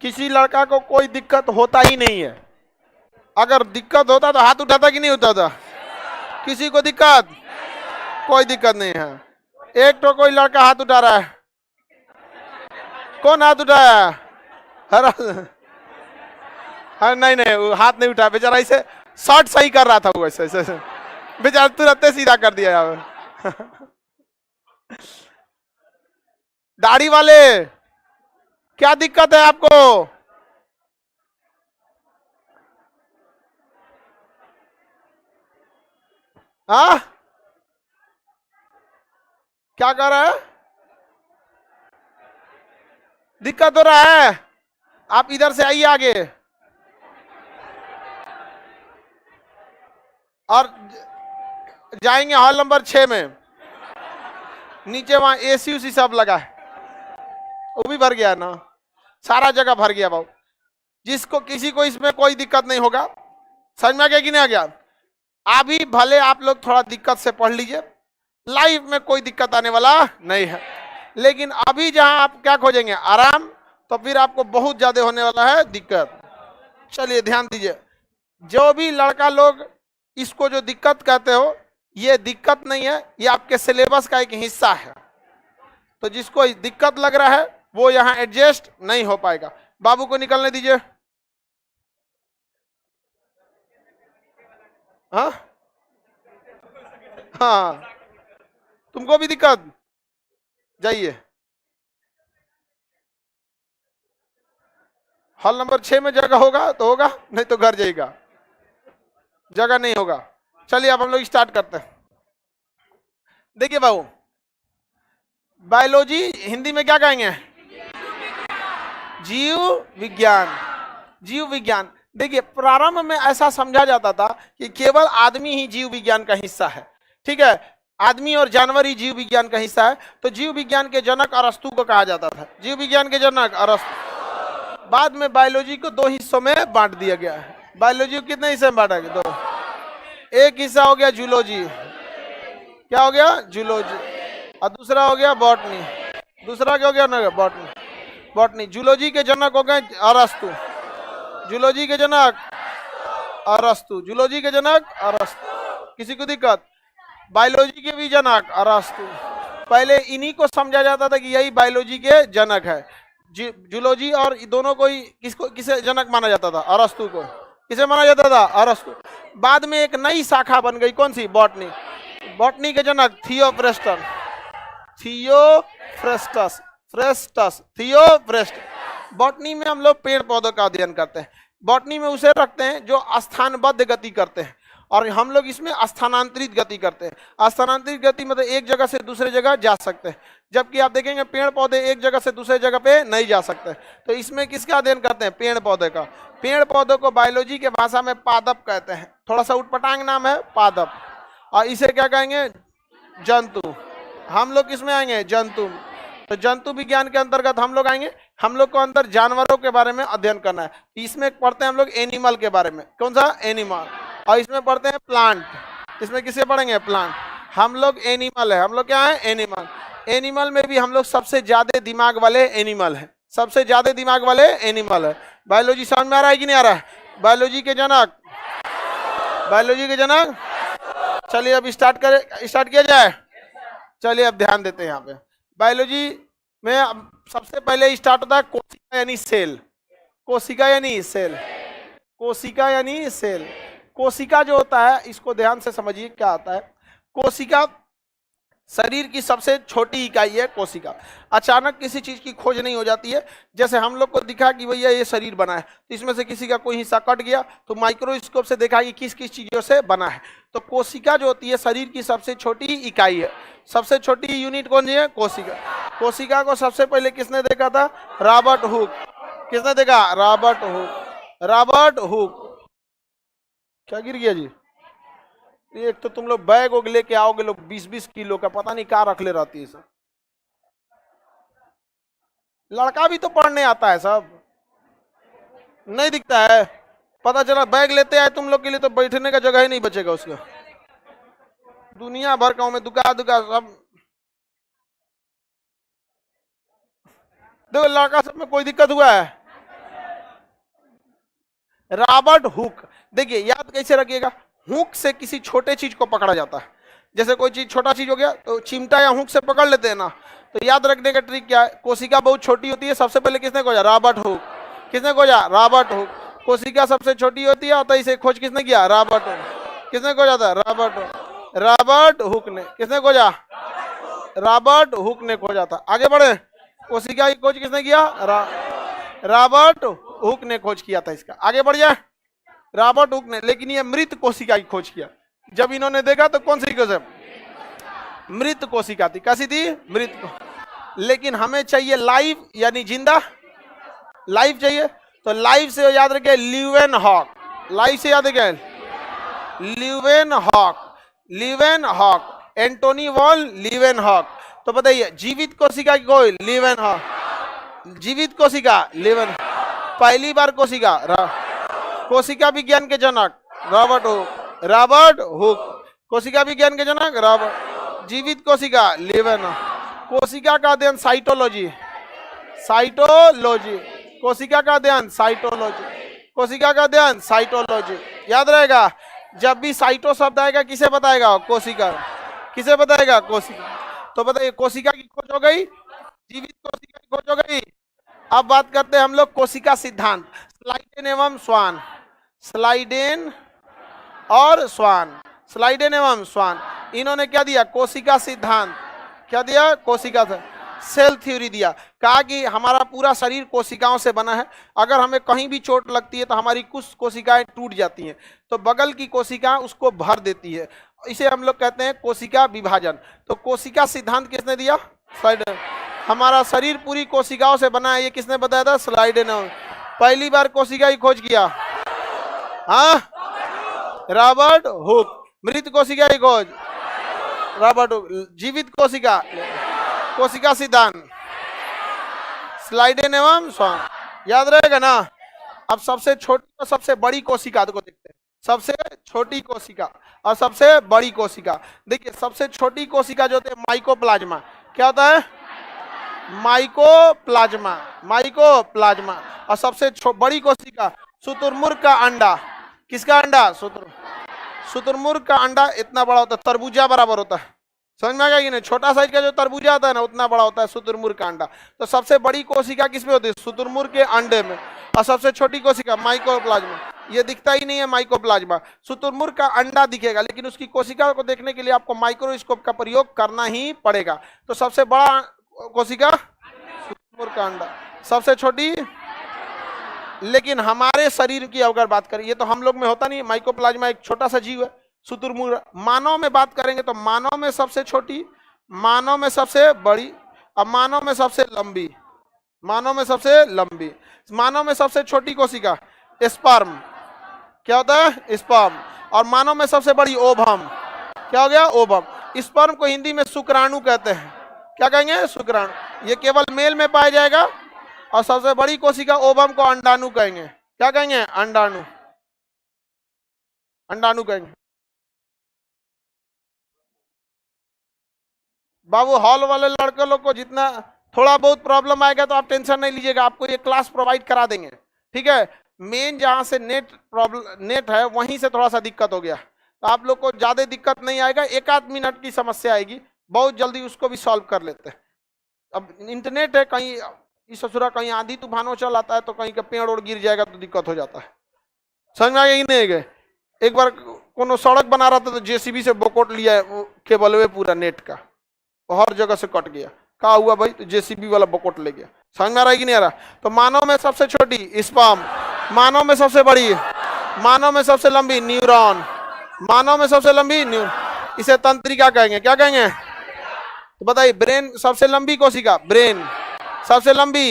किसी लड़का को कोई दिक्कत होता ही नहीं है। अगर दिक्कत होता तो हाथ उठाता कि नहीं उठाता? किसी को दिक्कत? कोई दिक्कत नहीं है। एक तो कोई लड़का हाथ उठा रहा है, कौन हाथ उठाया? अरे नहीं नहीं, वो हाथ नहीं उठाया बेचारा, इसे शर्ट सही कर रहा था वो, ऐसे ऐसे बेचारा तुरंत सीधा कर दिया यार। दाढ़ी वाले, क्या दिक्कत है आपको? हाँ, क्या कर रहा है? दिक्कत हो रहा है? आप इधर से आइए आगे, और जाएंगे हॉल नंबर 6 में। नीचे वहां एसी उसी सब लगा है, वो भी भर गया ना, सारा जगह भर गया बाबू। जिसको किसी को इसमें कोई दिक्कत नहीं होगा। समझ में आ गया कि नहीं आ गया? अभी भले आप लोग थोड़ा दिक्कत से पढ़ लीजिए, लाइफ में कोई दिक्कत आने वाला नहीं है। लेकिन अभी जहां आप क्या खोजेंगे? आराम, तो फिर आपको बहुत ज्यादा होने वाला है दिक्कत। चलिए ध्यान दीजिए, जो भी लड़का लोग इसको जो दिक्कत कहते हो, ये दिक्कत नहीं है, ये आपके सिलेबस का एक हिस्सा है। तो जिसको दिक्कत लग रहा है वो यहां एडजस्ट नहीं हो पाएगा। बाबू को निकलने दीजिए। हाँ हाँ, तुमको भी दिक्कत? जाइए हॉल नंबर 6 में, जगह होगा तो होगा, नहीं तो घर जाएगा, जगह नहीं होगा। चलिए अब हम लोग स्टार्ट करते हैं। देखिए बाबू, बायोलॉजी हिंदी में क्या कहेंगे? जीव विज्ञान। जीव विज्ञान, देखिए प्रारंभ में ऐसा समझा जाता था कि केवल आदमी ही जीव विज्ञान का हिस्सा है। ठीक है, आदमी और जानवर ही जीव विज्ञान का हिस्सा है। तो जीव विज्ञान के जनक अरस्तु को कहा जाता था, जीव विज्ञान के जनक अरस्तु। बाद में बायोलॉजी को 2 हिस्सों में बांट दिया गया है। बायोलॉजी को कितने हिस्से में बांटा गया? 2। एक हिस्सा हो गया जूलॉजी, क्या हो गया? जूलॉजी। और दूसरा हो गया बॉटनी। दूसरा क्या हो गया ना? बॉटनी। बॉटनी। जूलॉजी के जनक हो गए अरस्तु। जूलॉजी के जनक अरस्तु। जूलॉजी के जनक अरस्तु। किसी को दिक्कत? बायोलॉजी के भी जनक अरस्तु। पहले इन्हीं को समझा जाता था कि यही बायोलॉजी के जनक है। जूलॉजी और दोनों को ही किसको किसे जनक माना जाता था? अरस्तु को। किसे माना जाता था? अरस्तु। बाद में एक नई शाखा बन गई, कौन सी? बॉटनी। बॉटनी के जनक थियोफ्रेस्टस। थियोफ्रेस्टस, फ्रेस्टस, थियोफ्रेस्टस। बॉटनी में हम लोग पेड़ पौधों का अध्ययन करते हैं। बॉटनी में उसे रखते हैं जो स्थानबद्ध गति करते हैं, और हम लोग इसमें स्थानांतरित गति करते हैं। स्थानांतरित गति मतलब एक जगह से दूसरे जगह जा सकते हैं, जबकि आप देखेंगे पेड़ पौधे एक जगह से दूसरे जगह पे नहीं जा सकते। तो इसमें किसका अध्ययन करते हैं? पेड़ पौधे का। पेड़ पौधों को बायोलॉजी के भाषा में पादप कहते हैं। थोड़ा सा उटपटांग नाम है, पादप। और इसे क्या कहेंगे? जंतु। हम लोग किसमें आएंगे? जंतु। तो जंतु विज्ञान के अंतर्गत हम लोग आएंगे। हम लोग को अंदर जानवरों के बारे में अध्ययन करना है। इसमें पढ़ते हैं हम लोग एनिमल के बारे में। कौन सा? एनिमल। और इसमें पढ़ते हैं प्लांट। इसमें किसे पढ़ेंगे? प्लांट। हम लोग एनिमल है। हम लोग क्या है? एनिमल। एनिमल में भी हम लोग सबसे ज्यादा दिमाग वाले एनिमल है। सबसे ज्यादा दिमाग वाले एनिमल है। बायोलॉजी समझ में आ रहा है कि नहीं आ रहा है? बायोलॉजी के जनक, बायोलॉजी के जनक। चलिए अब स्टार्ट किया जाए। चलिए अब ध्यान देते हैं यहाँ पे। बायोलॉजी में सबसे पहले स्टार्ट होता है कोशिका यानी सेल। कोशिका यानी सेल। कोशिका यानी सेल। कोशिका जो होता है, इसको ध्यान से समझिए क्या होता है। कोशिका शरीर की सबसे छोटी इकाई है। कोशिका अचानक किसी चीज की खोज नहीं हो जाती है। जैसे हम लोग को दिखा कि भैया ये शरीर बना है, तो इसमें से किसी का कोई हिस्सा कट गया तो माइक्रोस्कोप से देखा कि किस किस चीजों से बना है। तो कोशिका जो होती है शरीर की सबसे छोटी इकाई है। सबसे छोटी यूनिट कौन सी है? कोशिका। कोशिका को सबसे पहले किसने देखा था? Robert Hooke. किसने देखा? Robert Hooke. Robert Hooke. क्या गिर गया जी? एक तो तुम लोग बैग वोग लेके आओगे लोग 20-20 किलो का, पता नहीं कहाँ रख ले रहती है सब। लड़का भी तो पढ़ने आता है, सब नहीं दिखता है। पता चला बैग लेते आए तुम लोग के लिए तो बैठने का जगह ही नहीं बचेगा उसका। दुनिया भर का में दुका दुका सब। देखो लड़का सब में कोई दिक्कत हुआ है? Robert Hooke. देखिए याद कैसे रखिएगा, हुक से किसी छोटे चीज को पकड़ा जाता है। जैसे कोई चीज छोटा चीज हो गया तो चिमटा या हुक से पकड़ लेते हैं ना। तो याद रखने का ट्रिक क्या है, कोशिका बहुत छोटी होती है, सबसे पहले किसने खोजा, रॉबर्ट हुक। किसने खोजा, रॉबर्ट हुक। कोशिका सबसे छोटी होती है तो इसे खोज किसने किया, रॉबर्ट हुक। किसने खोजा था, रॉबर्ट हुक। रॉबर्ट हुक ने, किसने खोजा, रॉबर्ट हुक ने खोजा था। आगे बढ़े, कोशिका की खोज किसने किया, रॉबर्ट हुक ने खोज किया था इसका। आगे बढ़ जाए, रॉबर्ट हुक ने, लेकिन ये मृत कोशिका की खोज किया। जब इन्होंने देखा तो कौन सी कोशिका, मृत कोशिका थी। कैसी थी, मृत। लेकिन हमें चाहिए लाइव यानी जिंदा, लाइव चाहिए। तो लाइव से याद रखे ल्यूवेनहॉक, लाइव से याद रखे Leeuwenhoek, Leeuwenhoek, Antony von Leeuwenhoek. तो बताइए जीवित कोशिका की कोई, ल्यूवेनहॉक। जीवित कोशिका ल्यूवेन, पहली बार कोशिका, कोशिका विज्ञान के जनक रॉबर्ट हुक, रॉबर्ट हुक। कोशिका विज्ञान के जनक रॉबर्ट। जीवित कोशिका ल्यूवेनहॉक। कोशिका का अध्ययन साइटोलॉजी, साइटोलॉजी। कोशिका का अध्ययन साइटोलॉजी, कोशिका का अध्ययन साइटोलॉजी। याद रहेगा, जब भी साइटो शब्द आएगा किसे बताएगा, कोशिका। किसे बताएगा, कोशिका। तो बताइए कोशिका की खोज हो गई, जीवित कोशिका की खोज हो गई। अब बात करते हैं हम लोग कोशिका सिद्धांत, स्लाइडेन एवं स्वान। स्लाइडेन और स्वान, स्लाइडेन एवं स्वान, इन्होंने क्या दिया, कोशिका सिद्धांत। क्या दिया, कोशिका सेल थ्योरी दिया। कहा कि हमारा पूरा शरीर कोशिकाओं से बना है, अगर हमें कहीं भी चोट लगती है तो हमारी कुछ कोशिकाएं टूट जाती हैं, तो बगल की कोशिका उसको भर देती है। इसे हम लोग कहते हैं कोशिका विभाजन। तो कोशिका सिद्धांत किसने दिया, स्लाइडेन। हमारा शरीर पूरी कोशिकाओं से बना है, ये किसने बताया था, स्लाइडेन। पहली बार कोशिका की खोज किया, हाँ, रॉबर्ट हुक। मृत कोशिका की खोज, रॉबर्ट हुक। जीवित कोशिका, कोशिका सिद्धांत, स्लाइडेन एवं स्वान। याद रहेगा ना। अब सबसे छोटी और सबसे बड़ी कोशिका को देखते हैं, सबसे छोटी कोशिका और सबसे बड़ी कोशिका। देखिए सबसे छोटी कोशिका जो होती है माइकोप्लाज्मा। क्या होता है, माइकोप्लाज्मा, माइकोप्लाज्मा। और सबसे बड़ी कोशिका शुतुरमुर्ग का अंडा। किसका अंडा, शुतुरमुर्ग का अंडा इतना बड़ा होता है, तरबूजा बराबर होता है। समझ में आ गया कि नहीं, छोटा साइज का जो तरबूजा आता है ना उतना बड़ा होता है शुतुरमुर्ग का अंडा। तो सबसे बड़ी कोशिका किसमें होती है, शुतुरमुर्ग के अंडे में। और सबसे छोटी कोशिका माइकोप्लाज्मा, ये दिखता ही नहीं है माइकोप्लाज्मा। शुतुरमुर्ग का अंडा दिखेगा, लेकिन उसकी कोशिका को देखने के लिए आपको माइक्रोस्कोप का प्रयोग करना ही पड़ेगा। तो सबसे बड़ा कोशिका शुतुरमुर्ग का अंडा, सबसे छोटी। लेकिन हमारे शरीर की अगर बात करें, ये तो हम लोग में होता नहीं, माइकोप्लाज्मा एक छोटा सा जीव है, शुतुरमुर्ग। मानव में बात करेंगे तो मानव में सबसे छोटी, मानव में सबसे बड़ी, और मानव में सबसे लंबी, मानव में सबसे लंबी। मानव में सबसे छोटी कोशिका स्पर्म। क्या होता है, स्पर्म। और मानव में सबसे बड़ी ओवम। क्या हो गया, ओवम। स्पर्म को हिंदी में शुक्राणु कहते हैं। क्या कहेंगे, शुक्राणु। ये केवल मेल में पाया जाएगा। और सबसे बड़ी कोशिका ओवम को अंडाणु कहेंगे। क्या कहेंगे, अंडाणु, अंडाणु कहेंगे। बाबू हॉल वाले लड़के लोग को जितना थोड़ा बहुत प्रॉब्लम आएगा तो आप टेंशन नहीं लीजिएगा, आपको ये क्लास प्रोवाइड करा देंगे, ठीक है। मेन जहां से नेट प्रॉब्लम, नेट है वहीं से थोड़ा सा दिक्कत हो गया, तो आप लोग को ज्यादा दिक्कत नहीं आएगा, एक आध मिनट की समस्या आएगी, बहुत जल्दी उसको भी सॉल्व कर लेते हैं। अब इंटरनेट है, कहीं इस ससुरा कहीं आंधी तूफानों चल आता है तो कहीं का पेड़ और गिर जाएगा तो दिक्कत हो जाता है। समझ में आ गया कि नहीं गए। एक बार कोनो सड़क बना रहा था तो जेसीबी से बोकोट लिया केबल में पूरा नेट का, हर जगह से कट गया। क्या हुआ भाई, तो जेसीबी वाला बोकोट ले गया। समझ में आ रहा है कि नहीं आ रहा। तो मानव में सबसे छोटी स्पर्म, मानव में सबसे बड़ी, मानव में सबसे लंबी न्यूरॉन, मानव में सबसे लंबी न्यूरॉन। इसे तंत्रिका कहेंगे। क्या कहेंगे, तो बताइए। ब्रेन सबसे लंबी कोशिका ब्रेन, सबसे लंबी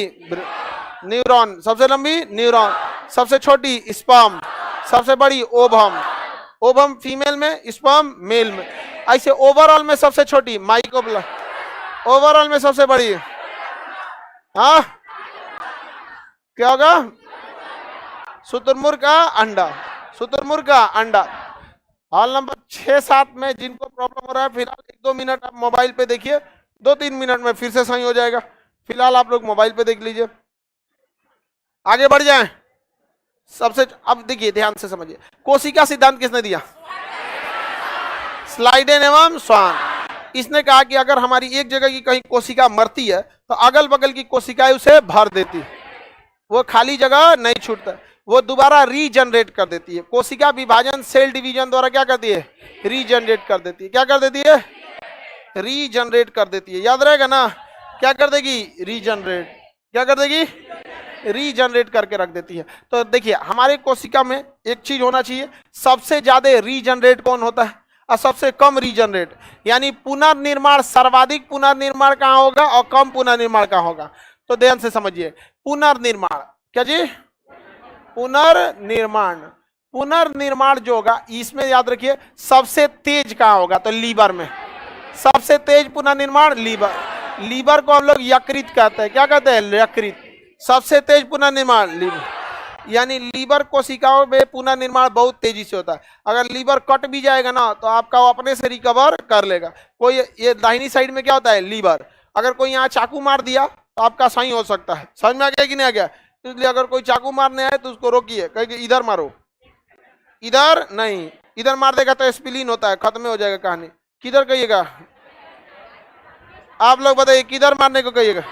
न्यूरॉन, सबसे लंबी न्यूरॉन, सबसे छोटी स्पर्म, सबसे बड़ी ओवम, ओवम फीमेल में, स्पर्म मेल में। ऐसे ओवरऑल में सबसे छोटी माइकोप्ला, ओवरऑल में सबसे बड़ी, हाँ क्या होगा, शुतुरमुर्ग का अंडा, शुतुरमुर्ग का अंडा। हॉल नंबर 6-7 में जिनको प्रॉब्लम हो रहा है फिलहाल 1-2 मिनट आप मोबाइल पे देखिए, 2-3 मिनट में फिर से सही हो जाएगा। फिलहाल आप लोग मोबाइल पे देख लीजिए, आगे बढ़ जाएं। सबसे, अब देखिए ध्यान से समझिए, कोशिका सिद्धांत किसने दिया? स्लाइडेन एवं स्वान। इसने कहा कि अगर हमारी एक जगह की कहीं कोशिका मरती है तो अगल बगल की कोशिकाएं उसे भर देती है, वो खाली जगह नहीं छूटता, वो दोबारा रीजनरेट कर देती है। कोशिका विभाजन सेल डिवीजन द्वारा क्या करती है? रीजनरेट कर देती है। क्या कर देती है? रीजनरेट कर देती है। याद रहेगा ना, क्या कर देगी? रीजनरेट। क्या कर देगी? रीजनरेट करके रख देती है। तो देखिए हमारे कोशिका में एक चीज होना चाहिए, सबसे ज्यादा रीजनरेट कौन होता है और सबसे कम रीजनरेट, यानी पुनर्निर्माण, सर्वाधिक पुनर्निर्माण कहाँ होगा और कम पुनर्निर्माण कहाँ होगा। तो ध्यान से समझिए, पुनर्निर्माण, क्या जी? पुनर्निर्माण, पुनर्निर्माण जो होगा इसमें याद रखिए सबसे तेज कहाँ होगा? तो लीवर में। सबसे तेज पुनर्निर्माण लीवर। लीवर को हम लोग यकृत कहते हैं। क्या कहते हैं? यकृत। सबसे तेज पुनर्निर्माण लीवर, यानी लीवर कोशिकाओं में पुनर्निर्माण बहुत तेजी से होता है। अगर लीवर कट भी जाएगा ना तो आपका वो अपने से रिकवर कर लेगा। कोई ये दाहिनी साइड में क्या होता है? लीवर। अगर कोई यहाँ चाकू मार दिया तो आपका सही हो सकता है। समझ में आ गया कि नहीं आ गया? इसलिए अगर कोई चाकू मारने आए तो उसको रोकिए, कहे कि इधर मारो, इधर नहीं, इधर मार देगा तो स्प्लीन होता है, खत्म हो जाएगा कहानी। किधर कहिएगा? आप लोग बताइए किधर मारने को कहिएगा?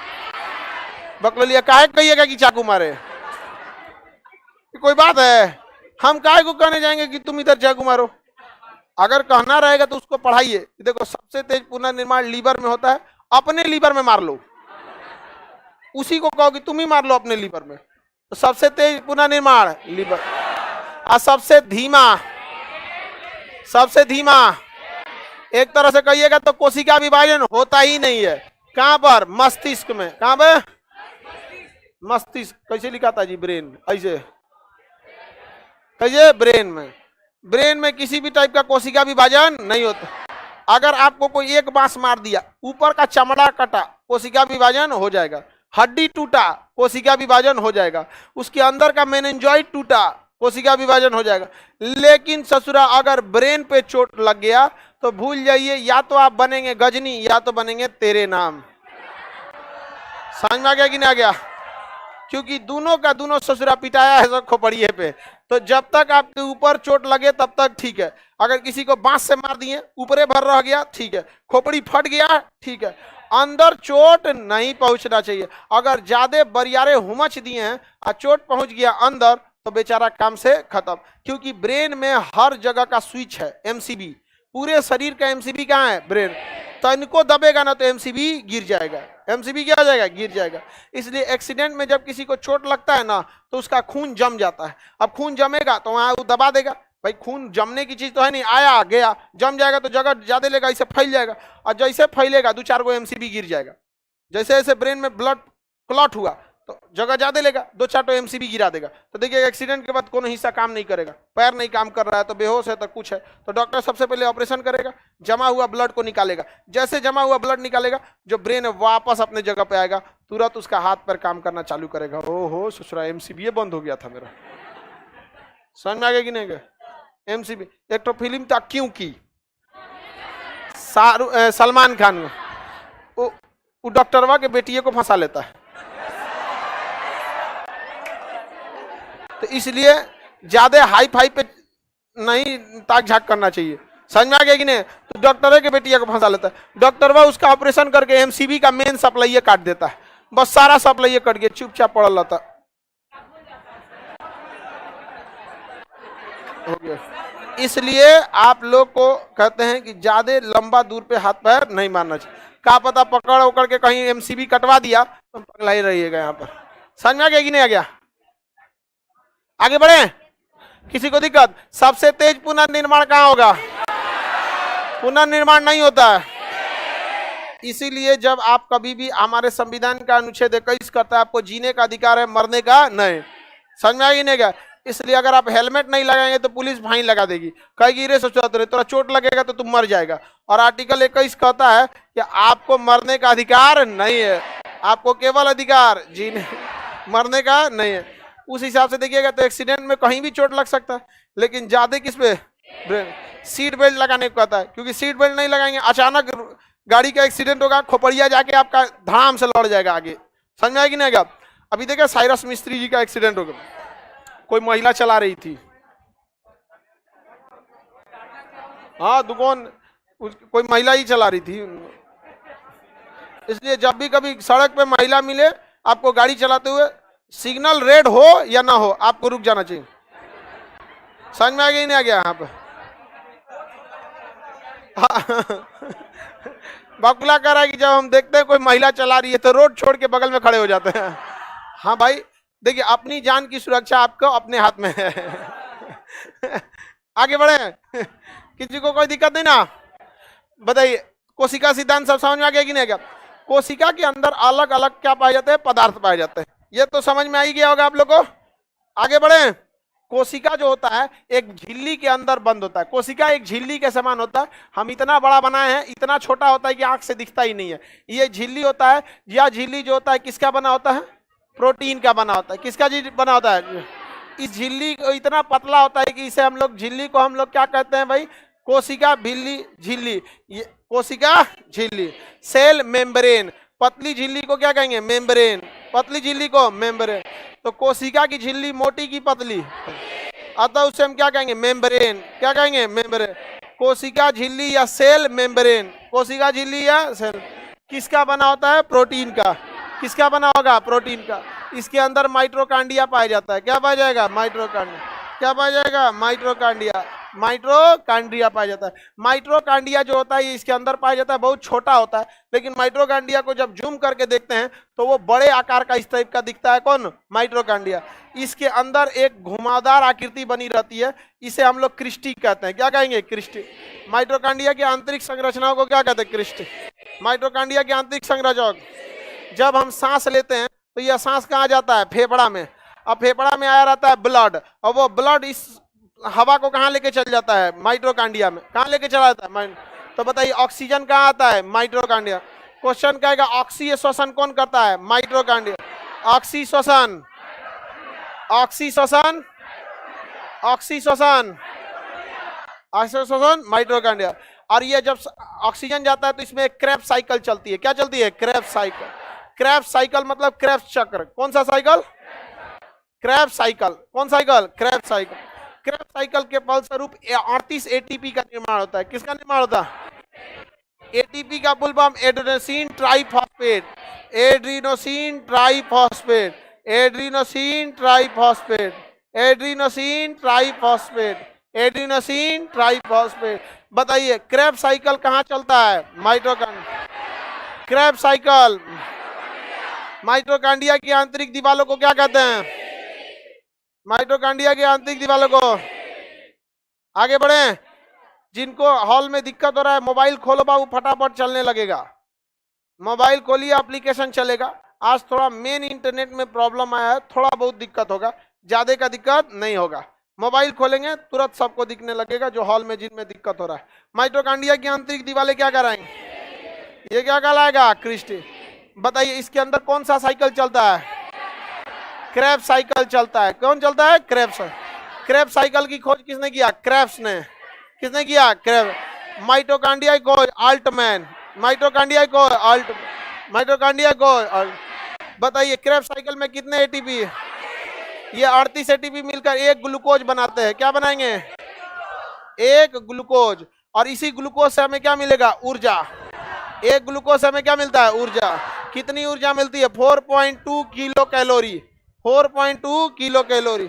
बकलोलिया काहे कहिएगा कि चाकू मारे? कोई बात है? हम काहे को कहने जाएंगे कि तुम इधर चाकू मारो? अगर कहना रहेगा तो उसको पढ़ाइए। देखो सबसे तेज पुनर्निर्माण लीवर में होता है, अपने लीवर में मार लो, उसी को कहो कि तुम ही मार लो अपने लीवर में। तो सबसे तेज पुनर्निर्माण लीवर। और सबसे धीमा, सबसे धीमा एक तरह से कहिएगा तो कोशिका विभाजन होता ही नहीं है। कहां पर? मस्तिष्क में। कहां पे? मस्तिष्क। कैसे लिखा था जी? ब्रेन। ऐसे कैसे? ब्रेन में। ब्रेन में किसी भी टाइप का कोशिका विभाजन नहीं होता। अगर आपको कोई एक बांस मार दिया, ऊपर का चमड़ा कटा, कोशिका विभाजन हो जाएगा। हड्डी टूटा, कोशिका विभाजन हो जाएगा। उसके अंदर का मेनिंजॉइड टूटा, कोशिका विभाजन हो जाएगा। लेकिन ससुरा अगर ब्रेन पे चोट लग गया तो भूल जाइए, या तो आप बनेंगे गजनी या तो बनेंगे तेरे नाम। समझ में आ गया कि नहीं आ गया? क्योंकि दोनों का दोनों ससुरा पिटाया है सब खोपड़िए पे। तो जब तक आपके ऊपर चोट लगे तब तक ठीक है। अगर किसी को बांस से मार दिए, ऊपरे भर रह गया, ठीक है। खोपड़ी फट गया, ठीक है। अंदर चोट नहीं पहुंचना चाहिए। अगर ज्यादा बरियारे हुमच दिए हैं और चोट पहुंच गया अंदर तो बेचारा काम से खत्म। क्योंकि ब्रेन में हर जगह का स्विच है, एमसीबी। पूरे शरीर का एमसीबी कहाँ है? ब्रेन। तो इनको दबेगा ना तो एमसीबी गिर जाएगा। एमसीबी क्या हो जाएगा? गिर जाएगा। इसलिए एक्सीडेंट में जब किसी को चोट लगता है ना तो उसका खून जम जाता है। अब खून जमेगा तो वहां वो दबा देगा। भाई खून जमने की चीज तो है नहीं, आया गया, जम जाएगा तो जगह ज्यादा लेगा, इसे फैल जाएगा। और जैसे फैलेगा 2-4 गो एमसीबी गिर जाएगा। जैसे जैसे ब्रेन में ब्लड क्लॉट हुआ तो जगह ज्यादा लेगा, 2-4 एमसीबी गिरा देगा। तो देखिए एक्सीडेंट के बाद कोनो हिस्सा काम नहीं करेगा, पैर नहीं काम कर रहा है तो बेहोश है तो कुछ है, तो डॉक्टर सबसे पहले ऑपरेशन करेगा, जमा हुआ ब्लड को निकालेगा। जैसे जमा हुआ ब्लड निकालेगा, जो ब्रेन है वापस अपने जगह पे आएगा, तुरंत उसका हाथ पैर काम करना चालू करेगा। ओहो ससुरा एमसीबी बंद हो गया था मेरा। समझ में आ गया कि नहीं? एमसीबी एक तो फिल्म था क्यों की, सलमान खान में, वो डॉक्टरवा के बेटिए को फंसा लेता है। तो इसलिए ज्यादा हाई फाई पे नहीं ताक झाक करना चाहिए। समझ में आ गया कि नहीं? तो डॉक्टर के बेटिया को फंसा लेता है। डॉक्टरवा उसका ऑपरेशन करके एमसीबी का मेन सप्लाई काट देता है, बस सारा सप्लाई कट गया, चुपचाप पड़ा रहता हो गया। इसलिए आप लोग को कहते हैं कि ज्यादा लंबा दूर पे हाथ पैर नहीं मारना चाहिए। क्या पता पकड़ उकड़ के कहीं एमसीबी कटवा दिया तो पगला ही रहिएगा यहाँ पर। समझ में आ गया कि नहीं आ गया? आगे बढ़े? किसी को दिक्कत? सबसे तेज पुनर्निर्माण कहाँ होगा? पुनर्निर्माण नहीं होता है। इसीलिए जब आप कभी भी, हमारे संविधान का अनुच्छेद 21 करता है आपको जीने का अधिकार है, मरने का नहीं। समझ में आ गया नहीं गया? इसलिए अगर आप हेलमेट नहीं लगाएंगे तो पुलिस फाइन लगा देगी, कहेगी रे सोचो तोरा चोट लगेगा तो तुम मर जाएगा। और आर्टिकल 21 कहता है कि आपको मरने का अधिकार नहीं है, आपको केवल अधिकार जीने, मरने का नहीं है। उस हिसाब से देखिएगा तो एक्सीडेंट में कहीं भी चोट लग सकता है, लेकिन ज्यादा किस पे? ब्रेन। सीट बेल्ट लगाने को कहता है, क्योंकि सीट बेल्ट नहीं लगाएंगे अचानक गाड़ी का एक्सीडेंट होगा, खोपड़िया जाके आपका धड़ाम से लड़ जाएगा आगे। समझ में आएगी नहीं? अभी देखिए साइरस मिस्त्री जी का एक्सीडेंट हो गया, कोई महिला चला रही थी, हाँ दुकान कोई महिला ही चला रही थी। इसलिए जब भी कभी सड़क पे महिला मिले, आपको गाड़ी चलाते हुए, सिग्नल रेड हो या ना हो, आपको रुक जाना चाहिए। समझ में आ गया, नहीं आ गया यहाँ पे? बकुला कह रहा है कि जब हम देखते हैं कोई महिला चला रही है तो रोड छोड़ के बगल में खड़े हो जाते हैं। हाँ भाई देखिए, अपनी जान की सुरक्षा आपको अपने हाथ में है। आगे बढ़े, किसी को कोई दिक्कत नहीं ना? बताइए, कोशिका सिद्धांत सब समझ में आ गया कि नहीं आ गया? कोशिका के अंदर अलग अलग क्या पाए जाते हैं? पदार्थ पाए जाते हैं। ये तो समझ में आ ही गया होगा आप लोग को। आगे बढ़े, कोशिका जो होता है एक झिल्ली के अंदर बंद होता है। कोशिका एक झिल्ली के समान होता है। हम इतना बड़ा बनाए हैं, इतना छोटा होता है कि आंख से दिखता ही नहीं है। ये झिल्ली होता है। यह झिल्ली जो होता है किसका बना होता है? प्रोटीन का बना होता है। किसका बना होता है? इस झिल्ली को इतना पतला होता है कि इसे हम लोग, झिल्ली को हम लोग क्या कहते हैं भाई? कोशिका भिल्ली झिल्ली। कोशिका झिल्ली, सेल मेम्ब्रेन। पतली झिल्ली को क्या कहेंगे? मेम्ब्रेन। पतली झिल्ली को मेम्ब्रेन। तो कोशिका की झिल्ली मोटी की पतली, अतः उसे हम क्या कहेंगे? मेम्ब्रेन। क्या कहेंगे? मेम्ब्रेन। कोशिका झिल्ली या सेल मेम्ब्रेन। कोशिका झिल्ली या सेल किसका बना होता है? प्रोटीन का। किसका बना होगा? प्रोटीन का। इसके अंदर माइटोकांड्रिया पाया जाता है। क्या पाया जाएगा? माइटोकांड्रिया। क्या पाया जाएगा? माइटोकांड्रिया। माइटोकांड्रिया पाया जाता है। माइटोकांड्रिया जो होता है इसके अंदर पाया जाता है, बहुत छोटा होता है, लेकिन माइटोकांड्रिया को जब जूम करके देखते हैं तो वो बड़े आकार का इस टाइप का दिखता है। कौन? माइटोकांड्रिया। इसके अंदर एक घुमावदार आकृति बनी रहती है, इसे हम लोग क्रिस्टी कहते हैं। क्या कहेंगे? क्रिस्टी। माइटोकांड्रिया की आंतरिक संरचनाओं को क्या कहते हैं? क्रिस्टी। माइटोकांड्रिया की आंतरिक संरचना, जब हम सांस लेते हैं तो यह सांस कहाँ जाता है? फेफड़ा में। अब फेफड़ा में आया रहता है ब्लड, और वो ब्लड इस हवा को कहाँ लेके चल जाता है? माइटोकांड्रिया में। कहाँ लेके चला जाता है? तो बताइए, ऑक्सीजन कहाँ आता है? माइटोकांड्रिया। क्वेश्चन कहेगा ऑक्सीय श्वसन कौन करता है? माइटोकांड्रिया। ऑक्सी श्वसन, ऑक्सी श्वसन, ऑक्सी श्वसन, ऑक्सी श्वसन माइटोकांड्रिया। और ये जब ऑक्सीजन जाता है तो इसमें क्रेब्स साइकिल चलती है। क्या चलती है? Krebs cycle. क्रेब्स साइकिल मतलब क्रेब्स चक्र। कौन सा साइकिल? Krebs cycle. कौन cycle? Krebs cycle. Krebs cycle के फलस्वरूप 38 एटीपी का निर्माण होता है। किसका निर्माण होता है? एटीपी का full form adenosine triphosphate. Adrenosine triphosphate. Adrenosine triphosphate. Adrenosine triphosphate. Adrenosine triphosphate. बताइए, क्रेब्स साइकिल कहाँ चलता है? माइटोकांड्रिया। Krebs cycle. माइटोकांड्रिया की आंतरिक दीवारों को क्या कहते हैं? माइटोकांड्रिया की आंतरिक दीवारों को। आगे बढ़े, जिनको हॉल में दिक्कत हो रहा है, मोबाइल खोलो बाबू, फटाफट चलने लगेगा। मोबाइल खोलिए, एप्लीकेशन चलेगा। आज थोड़ा मेन इंटरनेट में प्रॉब्लम आया है, थोड़ा बहुत दिक्कत होगा, ज्यादा का दिक्कत नहीं होगा। मोबाइल खोलेंगे तुरंत सबको दिखने लगेगा जो हॉल में जिनमें दिक्कत हो रहा है। माइटोकांड्रिया की आंतरिक दीवारें क्या कराएंगे? ये क्या कहलाएगा? क्रिस्टी। बताइए, इसके अंदर कौन सा साइकिल चलता है? क्रेब्स साइकिल चलता है। कौन चलता है? क्रेब्स। क्रेब्स साइकिल की खोज किसने किया? क्रेब्स ने। किसने किया? क्रेब्स। माइटोकांड्रिया को अल्टमैन। माइटोकांड्रिया को माइटोकांड्रिया को बताइए, क्रेब्स साइकिल में कितने एटीपी? ये 38 एटीपी मिलकर एक ग्लूकोज बनाते हैं। क्या बनाएंगे? एक ग्लूकोज। और इसी ग्लूकोज से हमें क्या मिलेगा? ऊर्जा। एक ग्लूकोज से हमें क्या मिलता है? ऊर्जा। कितनी ऊर्जा मिलती है? 4.2 kilo calorie. 4.2 kilo calorie.